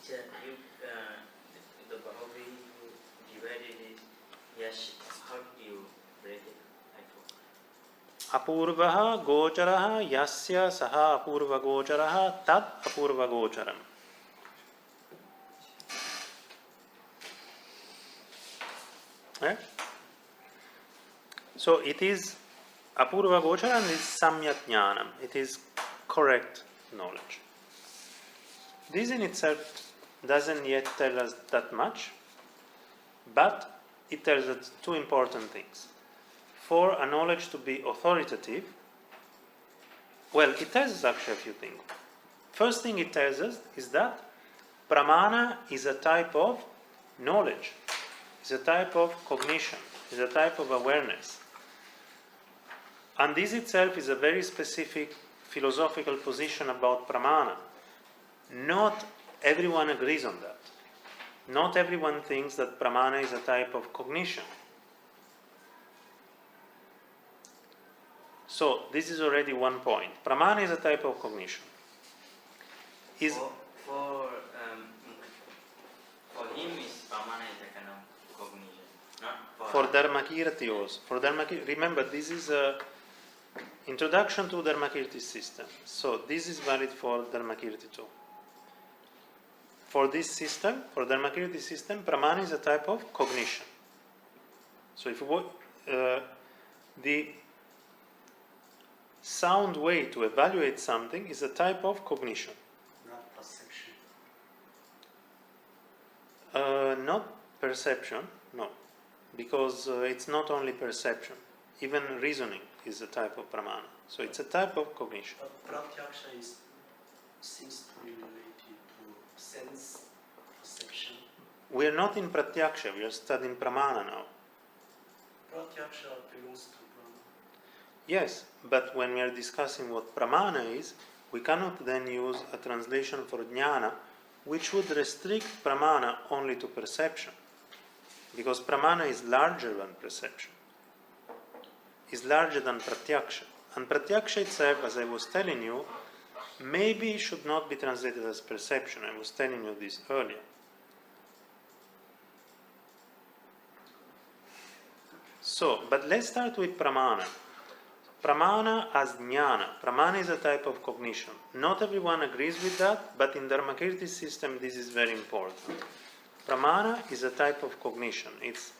Teacher, the Bhava you divided it, yes, how did you break it? I forgot. Apurvaha gocharaha yasya saha apurva gocharaha tat apurva gocharam. So it is apurva gocharam is samyak jnanam. It is correct knowledge. This in itself doesn't yet tell us that much, but it tells us two important things. For a knowledge to be authoritative, well, it tells us actually a few things. First thing it tells us is that pramana is a type of knowledge, is a type of cognition, is a type of awareness. And this itself is a very specific philosophical position about pramana. Not everyone agrees on that. Not everyone thinks that pramana is a type of cognition. So this is already one point. Pramana is a type of cognition. For him, is pramana is a kind of cognition, not for Dharmakirtiyos. Remember, this is a introduction to Dharmakirti system. So this is valid for Dharmakirti too. For this system, for Dharmakirti system, pramana is a type of cognition. So if the sound way to evaluate something is a type of cognition. Not perception. Not perception, no. Because it's not only perception. Even reasoning is a type of pramana. So it's a type of cognition. But pratyaksha seems to be related to sense perception. We are not in pratyaksha, we are studying pramana now. Pratyaksha belongs to Brahma. Yes, but when we are discussing what pramana is, we cannot then use a translation for jnana which would restrict pramana only to perception. Because pramana is larger than perception. Is larger than pratyaksha. And pratyaksha itself, as I was telling you, maybe should not be translated as perception. I was telling you this earlier. So, but let's start with pramana. Pramana as jnana. Pramana is a type of cognition. Not everyone agrees with that, but in Dharmakirti system this is very important. Pramana is a type of cognition. It's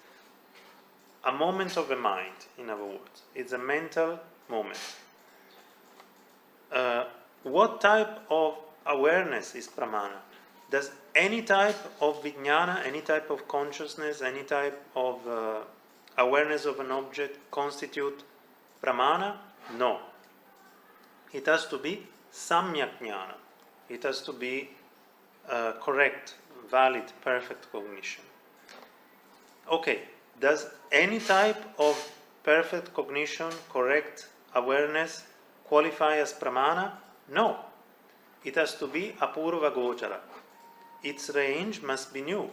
a moment of the mind, in other words. It's a mental moment. What type of awareness is pramana? Does any type of vijnana, any type of consciousness, any type of awareness of an object constitute pramana? No. It has to be samyak jnana. It has to be correct, valid, perfect cognition. Okay, does any type of perfect cognition, correct awareness qualify as pramana? No. It has to be apurva gochara. Its range must be new.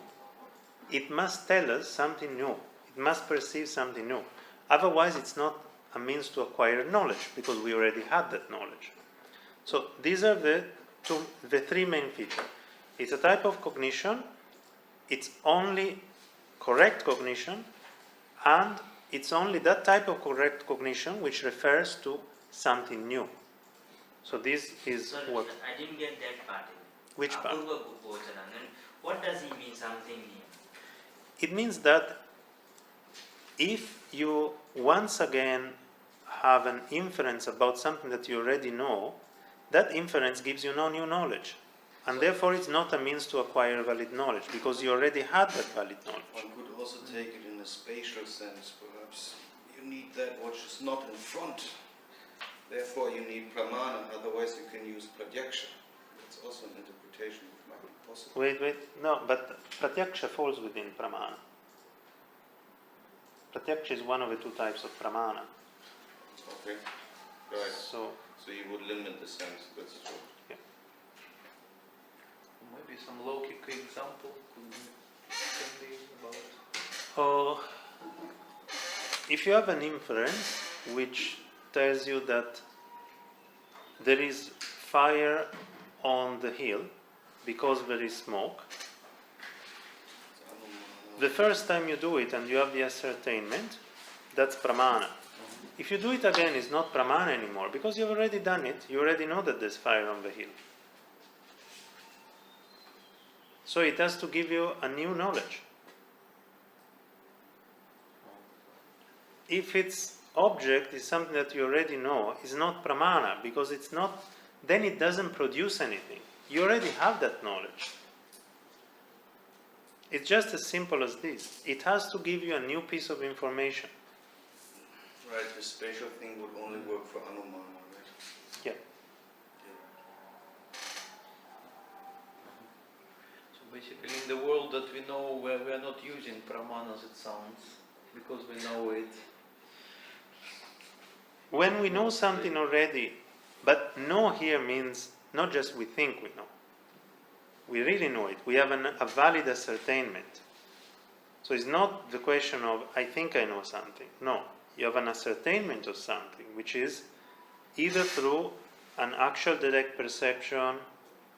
It must tell us something new. It must perceive something new. Otherwise, it's not a means to acquire knowledge, because we already had that knowledge. So these are the three main features. It's a type of cognition, it's only correct cognition, and it's only that type of correct cognition which refers to something new. So this is Sorry, what... I didn't get that part. Which part? Apurva gochara. What does he mean, something new? It means that if you once again have an inference about something that you already know, that inference gives you no new knowledge. And therefore it's not a means to acquire valid knowledge, because you already had that valid knowledge. One could also take it in a spatial sense, perhaps. You need that which is not in front. Therefore you need pramana, otherwise you can use pratyaksha. That's also an interpretation which might be possible. Wait, no, but pratyaksha falls within pramana. Pratyaksha is one of the two types of pramana. Okay, right. So you would limit the sense, that's true. yeah. Maybe some Logika example can be about. If you have an inference which tells you that there is fire on the hill because there is smoke, the first time you do it and you have the ascertainment, that's pramana. If you do it again, it's not pramana anymore, because you've already done it, you already know that there's fire on the hill. So it has to give you a new knowledge. If its object is something that you already know, it's not pramana, because it's not, then it doesn't produce anything. You already have that knowledge. It's just as simple as this. It has to give you a new piece of information. Right, the spatial thing would only work for anumana, right? Yeah. So basically in the world that we know, where we are not using pramanas, it sounds, because we know it. When we know something already, but know here means not just we think we know. We really know it. We have a valid ascertainment. So it's not the question of, I think I know something. No. You have an ascertainment of something, which is either through an actual direct perception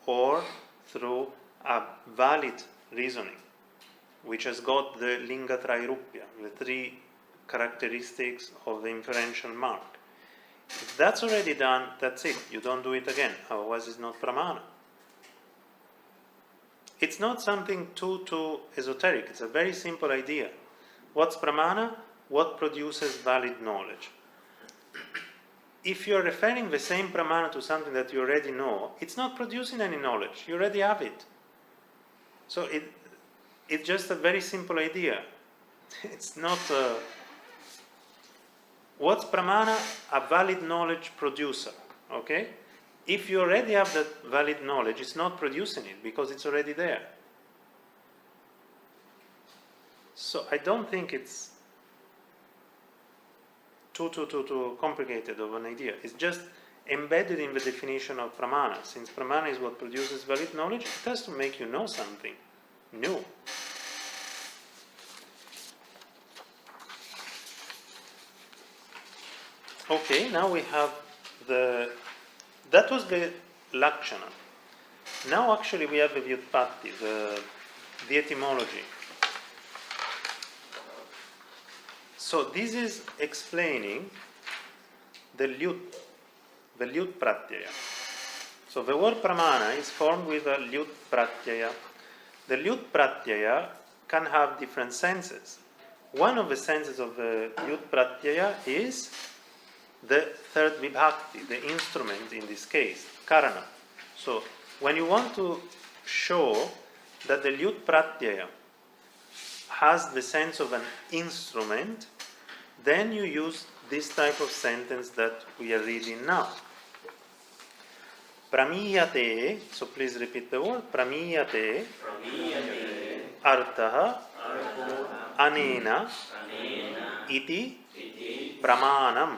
or through a valid reasoning, which has got the linga trairupya, the three characteristics of the inferential mark. If that's already done, that's it. You don't do it again. Otherwise, it's not pramana. It's not something too esoteric. It's a very simple idea. What's pramana? What produces valid knowledge? If you're referring the same pramana to something that you already know, it's not producing any knowledge. You already have it. So it's just a very simple idea. It's not... what's pramana? A valid knowledge producer. Okay? If you already have that valid knowledge, it's not producing it because it's already there. So I don't think it's too complicated of an idea. It's just embedded in the definition of pramana. Since pramana is what produces valid knowledge, it has to make you know something new. Okay, now we have that was the lakshana. Now actually we have the vyutpatti, the etymology. So this is explaining the lyut pratyaya. So the word pramana is formed with a lyut pratyaya. The lyut pratyaya can have different senses. One of the senses of the lyut pratyaya is the third vibhakti, the instrument in this case, karana. So when you want to show that the lyut pratyaya has the sense of an instrument, then you use this type of sentence that we are reading now. Pramiyate, so please repeat the word, pramiyate, artaha, anena, iti, pramanam.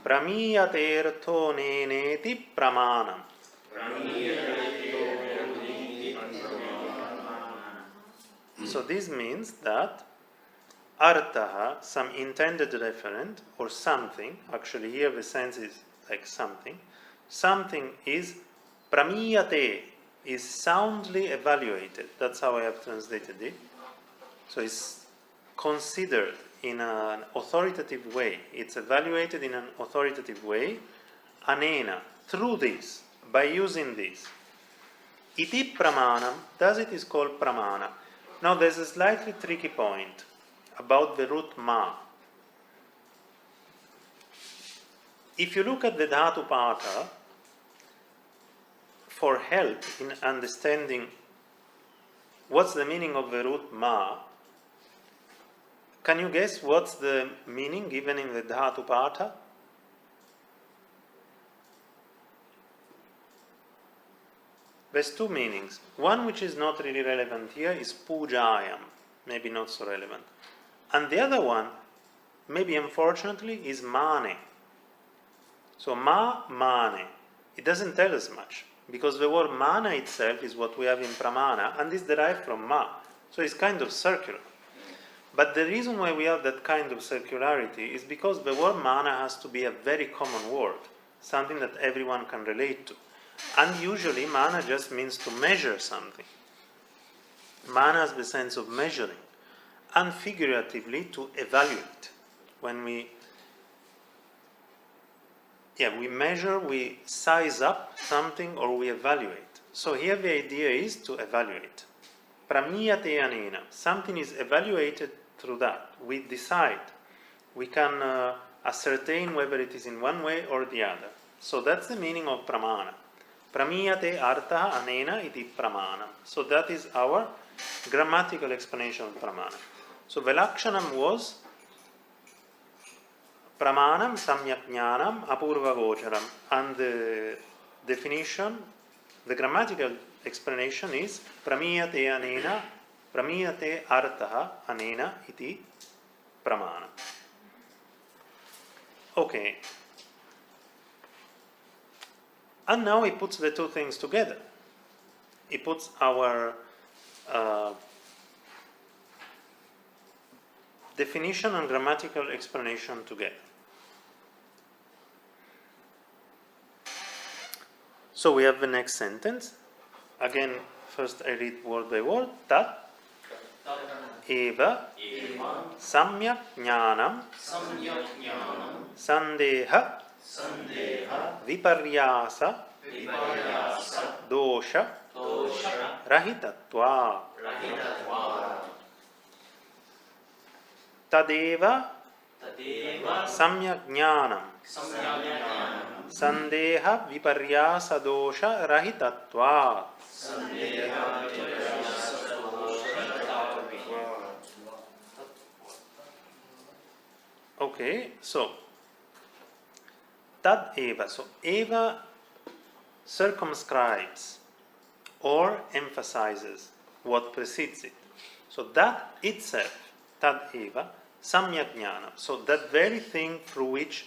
Pramiyatertho neneti pramanam. So this means that artaha, some intended referent or something, actually here the sense is like something is pramiyate, is soundly evaluated. That's how I have translated it. So it's considered in an authoritative way. It's evaluated in an authoritative way. Anena, through this, by using this. Iti pramanam, thus it is called pramana. Now there's a slightly tricky point about the root ma. If you look at the dhatu pata, for help in understanding what's the meaning of the root ma, can you guess what's the meaning given in the dhatu pata? There's two meanings. One which is not really relevant here is pujayam, maybe not so relevant. And the other one, maybe unfortunately, is mane. So mane. It doesn't tell us much, because the word mana itself is what we have in pramana, and is derived from ma. So it's kind of circular. But the reason why we have that kind of circularity is because the word mana has to be a very common word, something that everyone can relate to. And usually mana just means to measure something. Mana has the sense of measuring, and figuratively to evaluate. When we measure, we size up something, or we evaluate. So here the idea is to evaluate. Pramiyate anena, something is evaluated through that. We decide. We can ascertain whether it is in one way or the other. So that's the meaning of pramana. Pramiyate artaha anena iti pramana. So that is our grammatical explanation of pramana. So the lakshanam was pramanam samyak jnanam apurva gocharam. And the definition, the grammatical explanation is pramiyate anena, pramiyate artaha anena iti pramana. Okay. And now he puts the two things together. He puts our definition and grammatical explanation together. So we have the next sentence. Again, first I read word by word. Tat eva samyak jnanam sandeha viparyasa dosha rahitatva. Tadeva samyak jnanam sandeha viparyasa dosha rahitatva. Okay, so tad eva. So eva circumscribes or emphasizes what precedes it. So that itself, tad eva, samyak jnana. So that very thing through which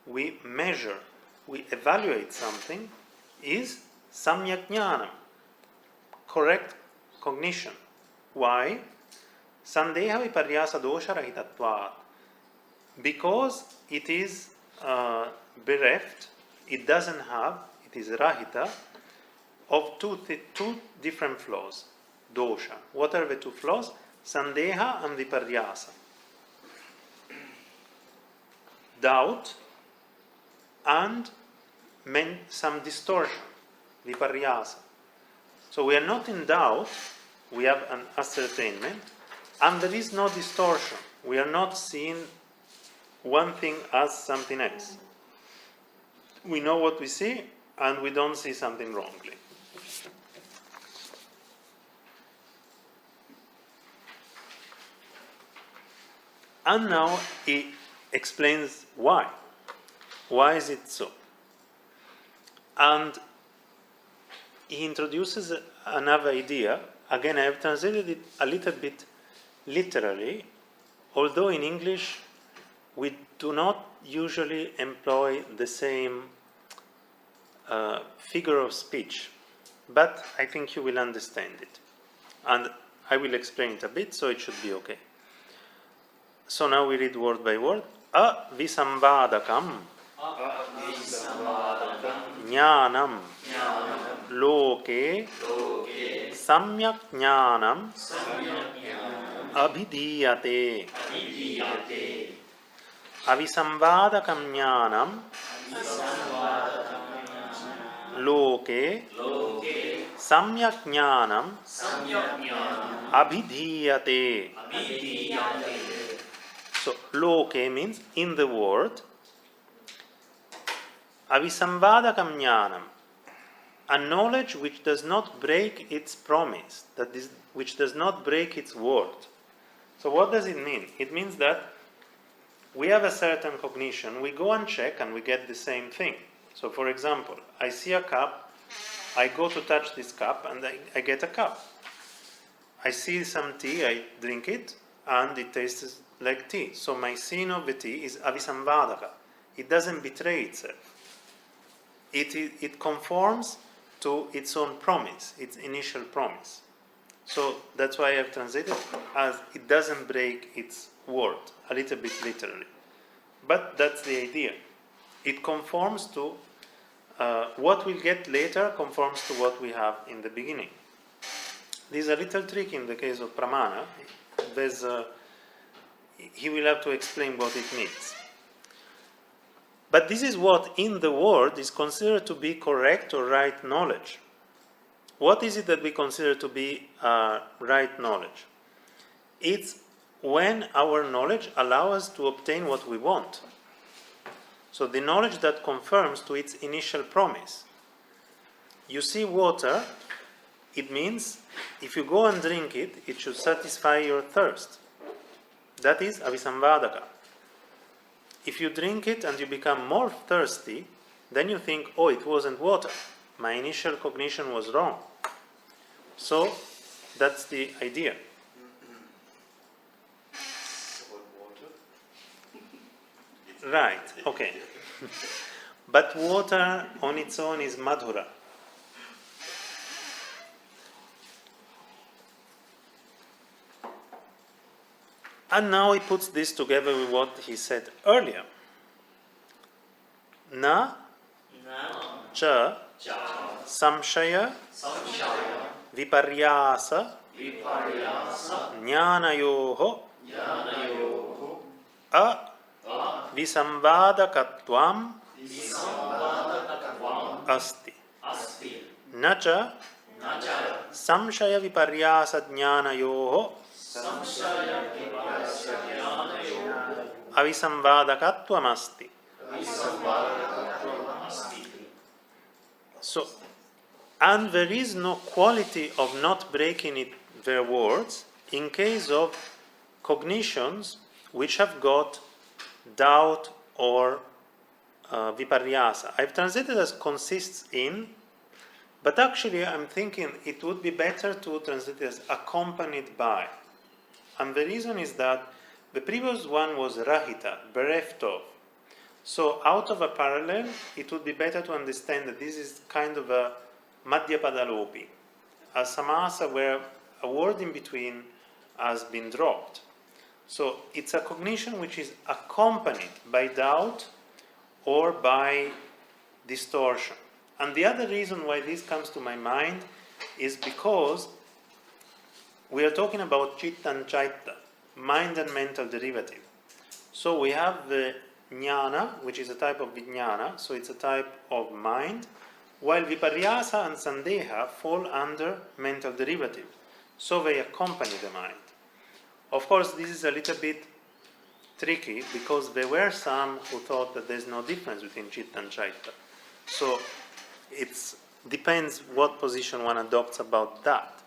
we measure, we evaluate something, is samyak jnanam, correct cognition. Why? Sandeha viparyasa dosha rahitatvat. Because it is bereft, it doesn't have, it is rahita, of two different flaws. Dosha. What are the two flaws? Sandeha and viparyasa. Doubt and some distortion. Viparyasa. So we are not in doubt, we have an ascertainment, and there is no distortion. We are not seeing one thing as something else. We know what we see, and we don't see something wrongly. And now he explains why. Why is it so? And he introduces another idea. Again, I have translated it a little bit literally, although in English we do not usually employ the same figure of speech, but I think you will understand it. And I will explain it a bit, so it should be okay. So now we read word by word. Avisambadakam jnanam loke samyak jnanam abhidhiyate. Avisambadakam jnanam loke samyak jnanam abhidhiyate. So, loke means in the world. Avisambadakam jnanam, a knowledge which does not break its promise, that is, which does not break its word. So, what does it mean? It means that we have a certain cognition, we go and check and we get the same thing. So, for example, I see a cup, I go to touch this cup and I get a cup. I see some tea, I drink it, and it tastes like tea. So my seeing of the tea is avisambadaka. It doesn't betray itself. It conforms to its own promise, its initial promise. So that's why I have translated as it doesn't break its word, a little bit literally. But that's the idea. It conforms to what we'll get later, conforms to what we have in the beginning. There's a little trick in the case of pramana. He will have to explain what it means. But this is what in the world is considered to be correct or right knowledge. What is it that we consider to be right knowledge? It's when our knowledge allows us to obtain what we want. So the knowledge that confirms to its initial promise. You see water, it means if you go and drink it, it should satisfy your thirst. That is avisambadaka. If you drink it and you become more thirsty, then you think, oh, it wasn't water. My initial cognition was wrong. So, that's the idea. Right, okay. But water on its own is madhura. And now he puts this together with what he said earlier. Na cha samshaya viparyasa jnanayoho a visambadakatvam asti. Na cha samshaya viparyasa jnanayoho avisambadakatvam asti. So, and there is no quality of not breaking their words in case of cognitions which have got doubt or viparyasa. I've translated as consists in, but actually I'm thinking it would be better to translate it as accompanied by. And the reason is that the previous one was rahita, bereft of. So out of a parallel, it would be better to understand that this is kind of a madhyapadalopi, a samasa where a word in between has been dropped. So it's a cognition which is accompanied by doubt or by distortion. And the other reason why this comes to my mind is because we are talking about citta and chaita, mind and mental derivative. So we have the jnana, which is a type of vijnana, so it's a type of mind, while viparyasa and sandeha fall under mental derivative. So they accompany the mind. Of course, this is a little bit tricky because there were some who thought that there's no difference between citta and chaita. So it depends what position one adopts about that.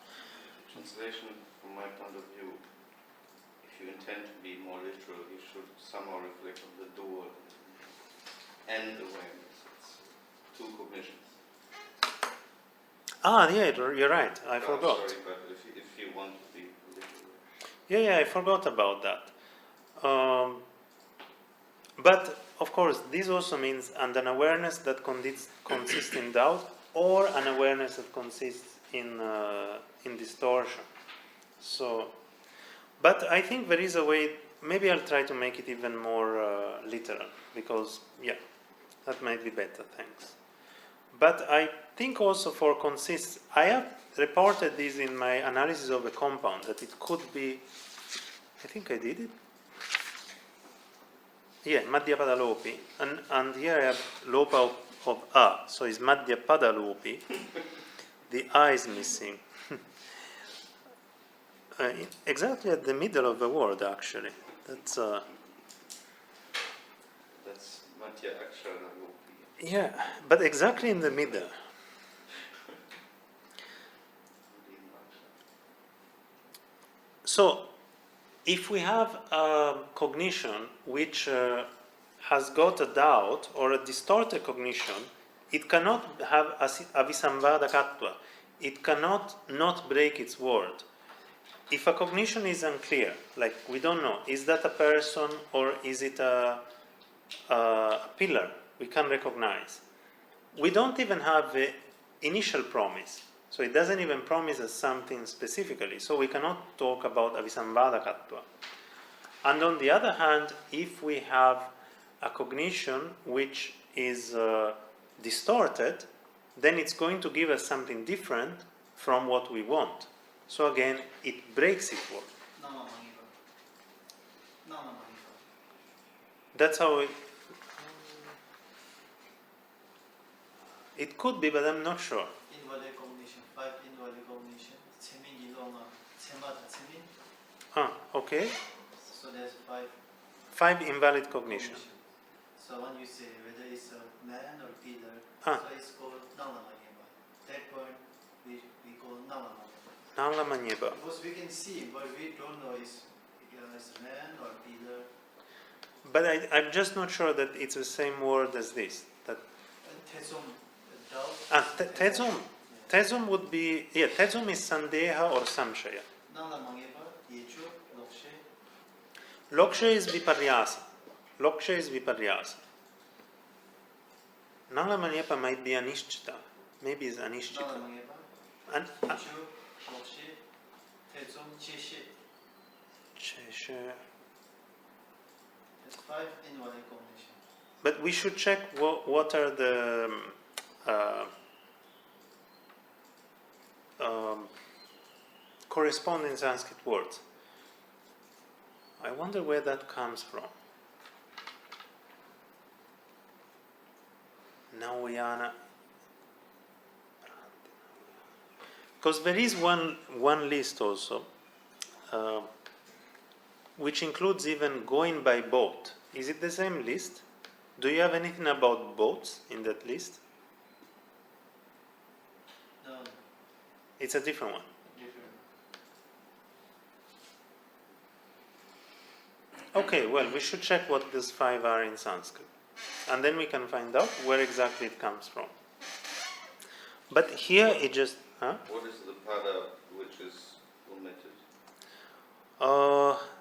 Translation, from my point of view, if you intend to be more literal somehow reflect on the dual and awareness. It's two cognitions. Ah, yeah, you're right. I forgot. Sorry, but if you want to be literal. Yeah, I forgot about that. But of course, this also means an awareness that consists in doubt, or an awareness that consists in distortion. So, but I think there is a way. Maybe I'll try to make it even more literal, because that might be better. Thanks. But I think also for consists, I have reported this in my analysis of a compound, that it could be, I think I did it. Yeah, Madhya Padalopi. And here I have Lopa of A, so it's Madhya Padalopi. The A is missing. Exactly at the middle of the word, actually. That's Mattia Ācārya. yeah, but exactly in the middle. So, if we have a cognition which has got a doubt or a distorted cognition, it cannot have avisamvadakatva. It cannot not break its word. If a cognition is unclear, like we don't know, is that a person or is it a pillar we can recognize? We don't even have the initial promise. So it doesn't even promise us something specifically. So we cannot talk about avisamvadakatva. And on the other hand, if we have a cognition which is distorted, then it's going to give us something different from what we want. So again, it breaks its word. That's how it could be, but I'm not sure. Invalid cognition, 5 invalid cognition. 재민 이동아, 재마다 재민. Okay. So there's 5. 5 invalid cognition. So when you say whether it's a man or pillar, Ah. so it's called Nalamanyeba. That point we call Nalamanyeba. Nalamanyeba. Because we can see, but we don't know it's man or pillar. But I'm just not sure that it's the same word as this. That Tezum, doubt. Tezum. Tezum would be, Tezum is Sandeha or Samshaya. Nalamanyeba, Yechu, Lokshe. Loksha is Viparyasa. Loksha is Viparyasa. Nalamanyeba might be Anishchita. Maybe it's Anishchita. Nalamanyeba, And Yechu, Lokshe, Tezum, Cheshe. That's 5 invalid cognition. But we should check what are the corresponding Sanskrit words. I wonder where that comes from. Nauyana. Because there is one list also, which includes even going by boat. Is it the same list? Do you have anything about boats in that list? No, It's a different one. different. Okay, well, we should check what these 5 are in Sanskrit. And then we can find out where exactly it comes from. But here it just... What is the pada which is omitted?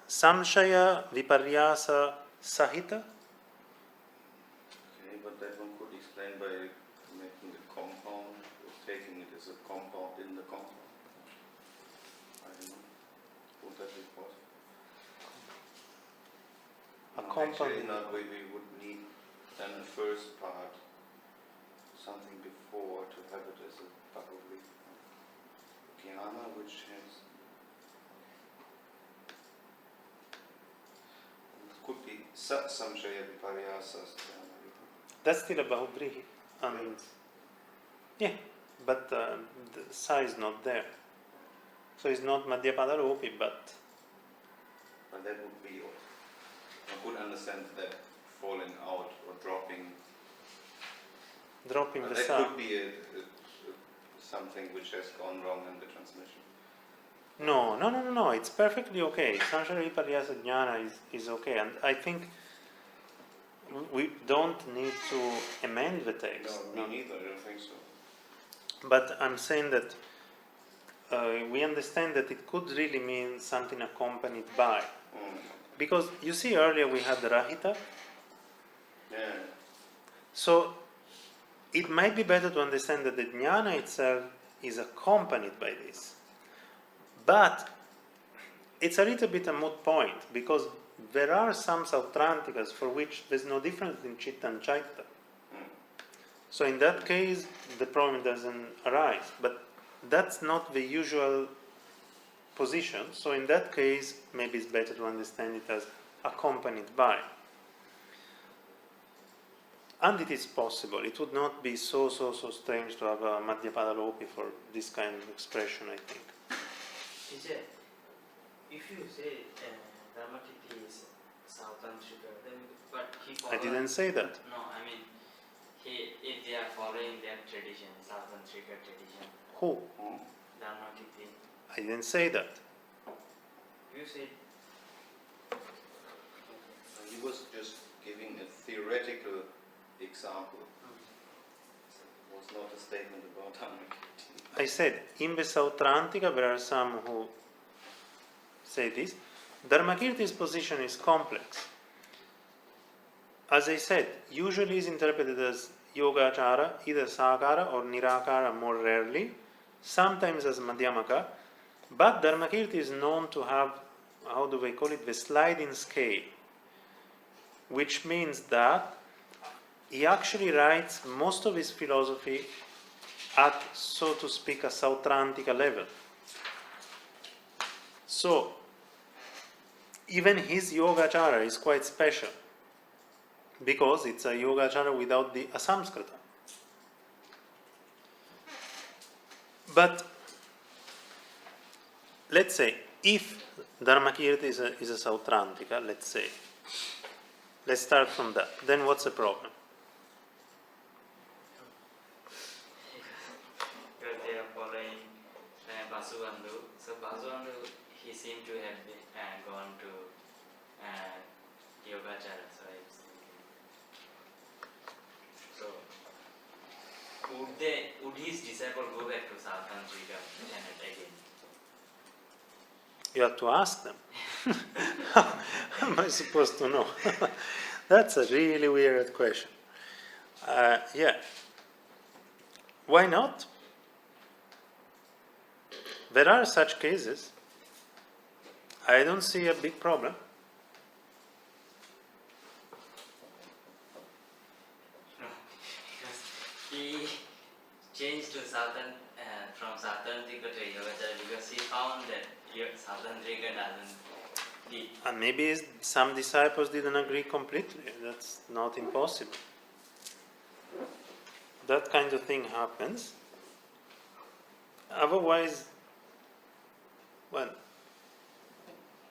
Samshaya Viparyasa Sahita. Okay, but that one could explain by making the compound, or taking it as a compound in the compound. I don't know. Would that be possible? A No, compound actually, in no, we would need then the first part, something before, to have it as a probably jnana, which has. It could be sat samshaya viparyasa. That's still a Bahubhrihi. And yeah, but the Sa is not there. So it's not Madhyapadaropi, but But that would be, I could understand that falling out or dropping. dropping the That Sa. could be something which has gone wrong in the transmission. No, it's perfectly okay. Samshaya viparyasa jnana is okay, and I think we don't need to amend the text. No, me neither, I don't think so. But I'm saying that we understand that it could really mean something accompanied by. Because you see earlier we had Rahita. Yeah. So it might be better to understand that the jnana itself is accompanied by this. But it's a little bit a moot point, because there are some sautrantikas for which there's no difference in citta and chaita. So in that case, the problem doesn't arise. But that's not the usual position. So in that case, maybe it's better to understand it as accompanied by. And it is possible. It would not be so strange to have a Madhyapadalopi for this kind of expression, I think. Teacher, if you say Dharmakirti is Sautantrika, then but he follows. I didn't say that. No, I mean, if they are following their tradition, Sautantrika tradition. Who? Dharmakirti. I didn't say that. You said. He was just giving a theoretical example. It was not a statement about Dharmakirti. I said, in the Sautrantika there are some who say this. Dharmakirti's position is complex. As I said, usually is interpreted as Yogacara, either Sakara or Nirakara more rarely, sometimes as Madhyamaka, but Dharmakirti is known to have, how do they call it, the sliding scale, which means that he actually writes most of his philosophy at, so to speak, a Sautrantika level. So, even his Yogacara is quite special, because it's a Yogacara without the Asamskrita. But, let's say, if Dharmakirti is a Sautrantika, let's say, let's start from that, then what's the problem? Because they are following Vasubandhu. So Vasubandhu, he seemed to have gone to Yogacara. So would his disciple go back to Sautantrika again? You have to ask them. How am I supposed to know? That's a really weird question. Yeah. Why not? There are such cases. I don't see a big problem. No, because he changed to from Sautantrika to Yogacara because he found that Sautantrika doesn't fit. And maybe some disciples didn't agree completely. That's not impossible. That kind of thing happens. Otherwise, well,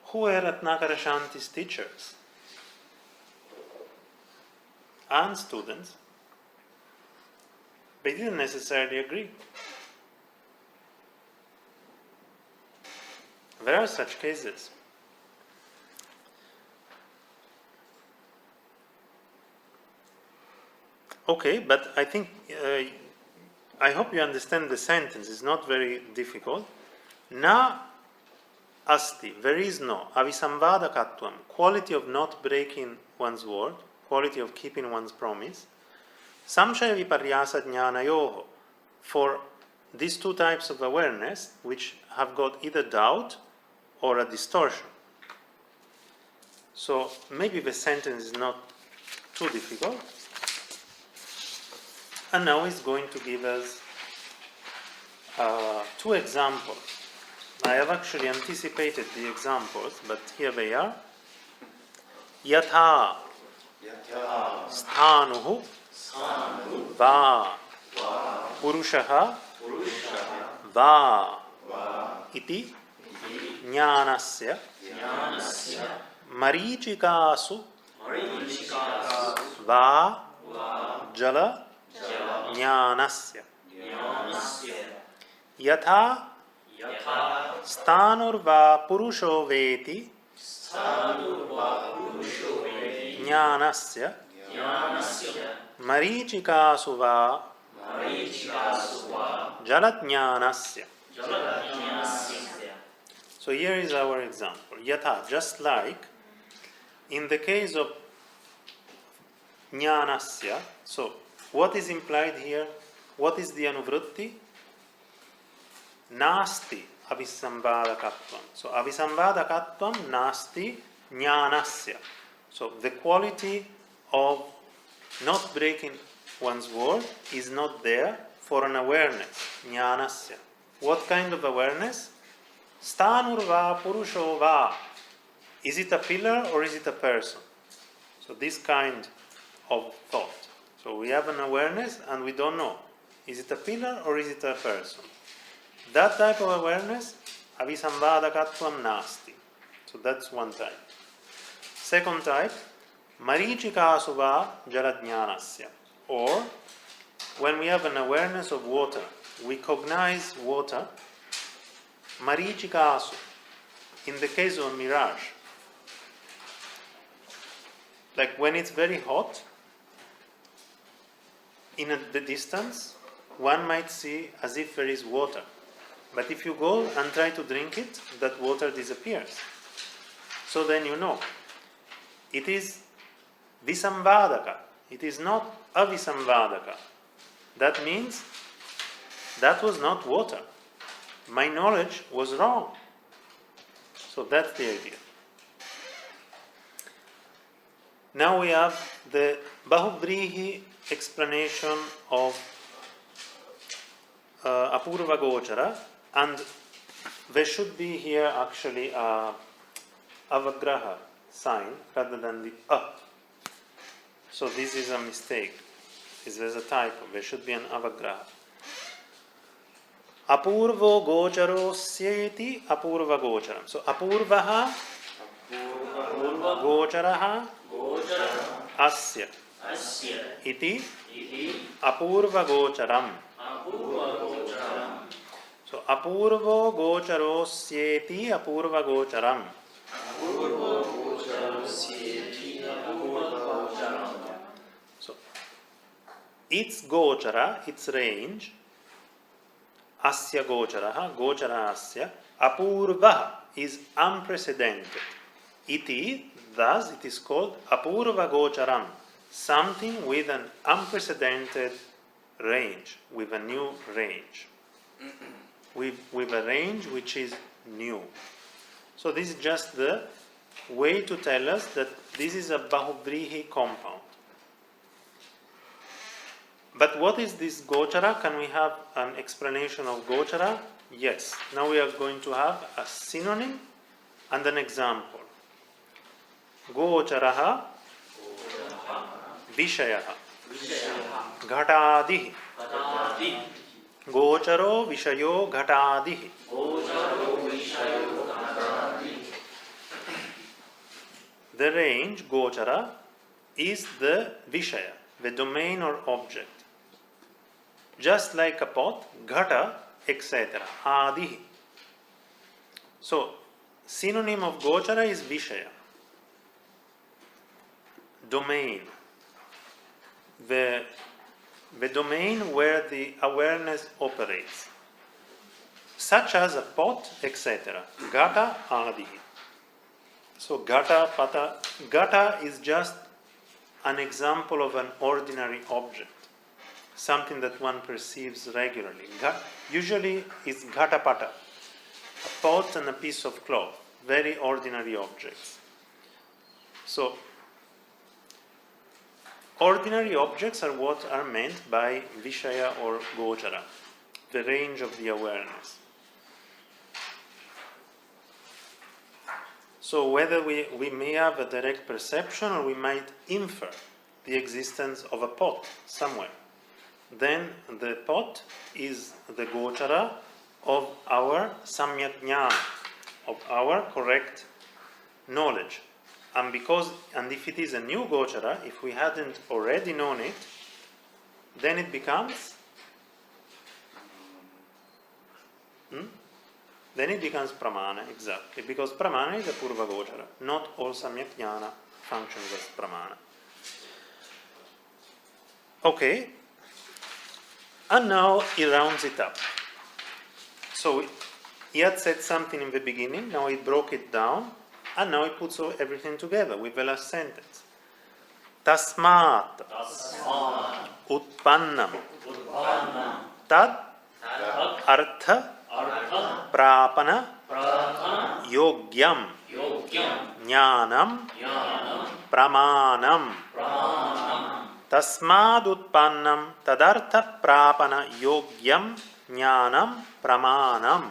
who were Ratnakara Shanti's teachers and students? They didn't necessarily agree. There are such cases. Okay, but I think, I hope you understand the sentence. It's not very difficult. Na asti, there is no, avisamvadakatvam, quality of not breaking one's word, quality of keeping one's promise, samshaya viparyasa jnanayoho, for these two types of awareness, which have got either doubt or a distortion. So maybe the sentence is not too difficult. And now he's going to give us two examples. I have actually anticipated the examples, but here they are. Yatha sthanuhu va purushaha va iti jnanasya marichikasu va jala jnanasya yatha Yatha Sthanurva Purusho Veti Sthanurva Purusho Vedi Jnanasya Jnanasya Marichikasu va Marichikasu va Jalatjnanasya. Jalatjnanasya. So here is our example. Yatha, just like in the case of Jnanasya, so what is implied here? What is the anuvrutti? Nasti avisambhadakatvam. So avisambhadakatvam nasti jnanasya. So the quality of not breaking one's word is not there for an awareness, jnanasya. What kind of awareness? Sthanurva purusho va. Is it a pillar or is it a person? So this kind of thought. So we have an awareness and we don't know. Is it a pillar or is it a person? That type of awareness, avisambhadakatvam nasti. So that's one type. Second type, marichikasu va jaladjnanasya. Or, when we have an awareness of water, we cognize water, marichikasu, in the case of mirage. Like when it's very hot, in the distance, one might see as if there is water. But if you go and try to drink it, that water disappears. So then you know, it is visambhadaka. It is not avisambhadaka. That means that was not water. My knowledge was wrong. So that's the idea. Now we have the Bahubrihi explanation of Apurva Gochara, and there should be here actually a avagraha sign rather than the a. So this is a mistake. There's a typo. There should be an avagraha. Apurvo gocharo syeti apurva gocharam. So apurvaha gocharaha asya iti apurva gocharam. So apurvo gocharo syeti apurva gocharam. So its gochara, its range, asya gocharaha, gochara asya, apurva is unprecedented. Iti, thus it is called apurva gocharam, something with an unprecedented range, with a new range. With a range which is new. So this is just the way to tell us that this is a Bahubrihi compound. But what is this Gochara? Can we have an explanation of Gochara? Yes. Now we are going to have a synonym and an example. Gocharaha Vishayaha Ghatadihi Gocharo Vishayo Ghatadihi. The range, Gochara, is the Vishaya, the domain or object. Just like a pot, Ghata, etc. Adihi. So, synonym of Gochara is Vishaya. Domain. The domain where the awareness operates. Such as a pot, etc. Ghata, Adihi. So Ghata, Pata. Ghata is just an example of an ordinary object. Something that one perceives regularly. Usually it's Ghata Pata. A pot and a piece of cloth. Very ordinary objects. So ordinary objects are what are meant by Vishaya or Gochara. The range of the awareness. So whether we may have a direct perception or we might infer the existence of a pot somewhere, then the pot is the Gochara of our Samyak Jnana, of our correct knowledge. And if it is a new Gochara, if we hadn't already known it, then it becomes then it becomes pramana, exactly, because pramana is a purva gochara. Not all samyak jnana functions as pramana. Okay, and now he rounds it up. So he had said something in the beginning, now he broke it down, and now he puts everything together with the last sentence. Tasmat Tasmat utpannam Utpannam tad Tad artha Artha prapana Prapana yogyam Yogyam jnanam Jnanam pramanam. Pramanam Tasmad utpannam tadartha prapana yogyam jnanam pramanam.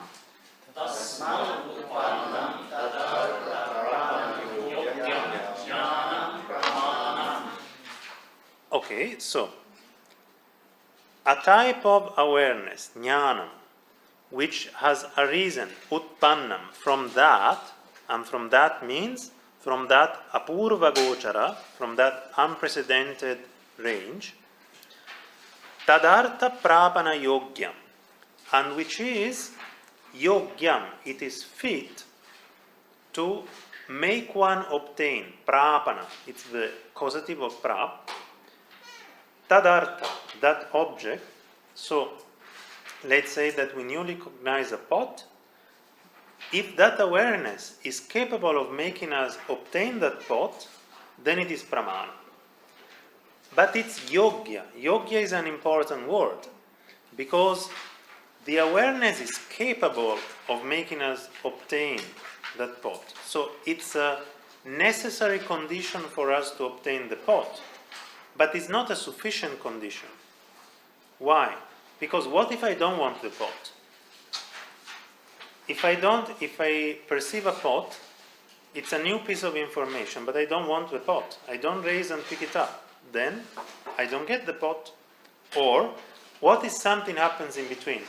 Tasmat Utpannam Tadartha Prapana Yogyam Jnanam Pramanam. Okay, so a type of awareness, jnanam, which has arisen, utpannam, from that, and from that means from that apurva gochara, from that unprecedented range, tadartha prapana yogyam, and which is yogyam, it is fit to make one obtain, prapana, it's the causative of prap, tadartha, that object. So let's say that we newly recognize a pot. If that awareness is capable of making us obtain that pot, then it is pramana. But it's yogya. Yogya is an important word because the awareness is capable of making us obtain that pot. So it's a necessary condition for us to obtain the pot, but it's not a sufficient condition. Why? Because what if I don't want the pot? If I perceive a pot, it's a new piece of information, but I don't want the pot. I don't raise and pick it up. Then I don't get the pot. Or what if something happens in between?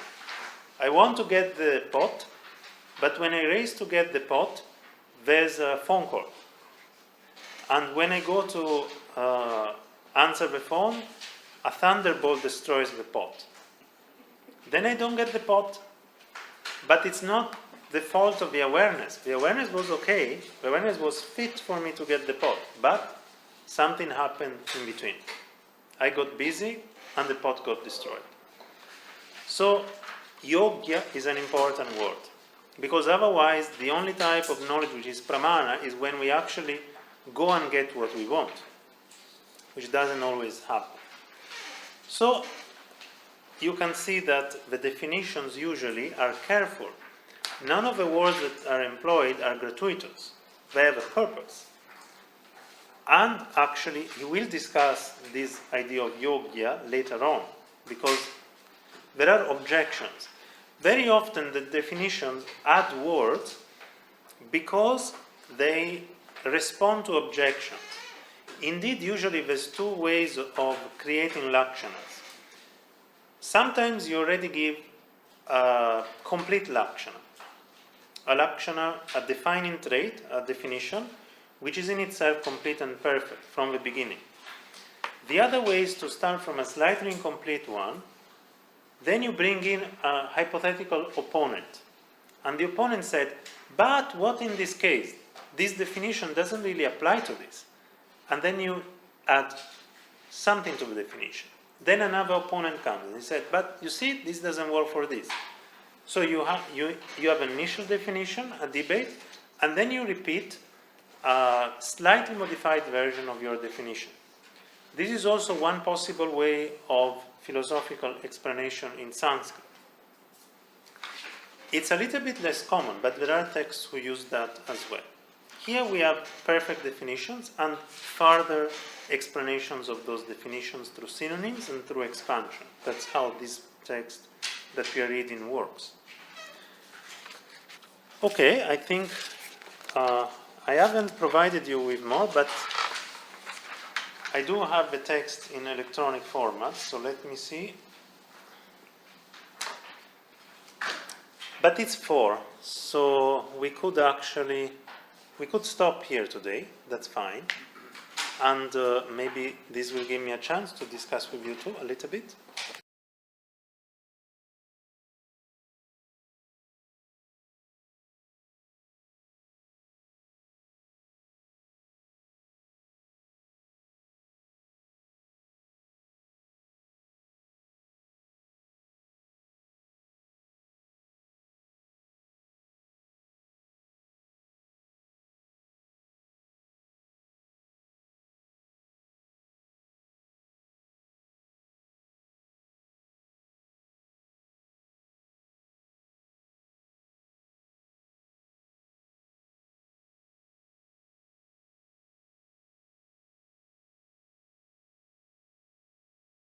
I want to get the pot, but when I raise to get the pot, there's a phone call. And when I go to answer the phone, a thunderbolt destroys the pot. Then I don't get the pot. But it's not the fault of the awareness. The awareness was okay. The awareness was fit for me to get the pot. But something happened in between. I got busy and the pot got destroyed. So, yogya is an important word. Because otherwise, the only type of knowledge which is pramana is when we actually go and get what we want. Which doesn't always happen. So, you can see that the definitions usually are careful. None of the words that are employed are gratuitous. They have a purpose. And actually, you will discuss this idea of yogya later on, because there are objections. Very often the definitions add words because they respond to objections. Indeed, usually there's two ways of creating lakshanas. Sometimes you already give a complete lakshana. A lakshana, a defining trait, a definition, which is in itself complete and perfect from the beginning. The other way is to start from a slightly incomplete one, then you bring in a hypothetical opponent. And the opponent said, but what in this case? This definition doesn't really apply to this. And then you add something to the definition. Then another opponent comes and he said, but you see, this doesn't work for this. So you have an initial definition, a debate, and then you repeat a slightly modified version of your definition. This is also one possible way of philosophical explanation in Sanskrit. It's a little bit less common, but there are texts who use that as well. Here we have perfect definitions and further explanations of those definitions through synonyms and through expansion. That's how this text that we are reading works. Okay, I think I haven't provided you with more, but I do have the text in electronic format, so let me see. But it's 4, so we could stop here today, that's fine. And maybe this will give me a chance to discuss with you too a little bit.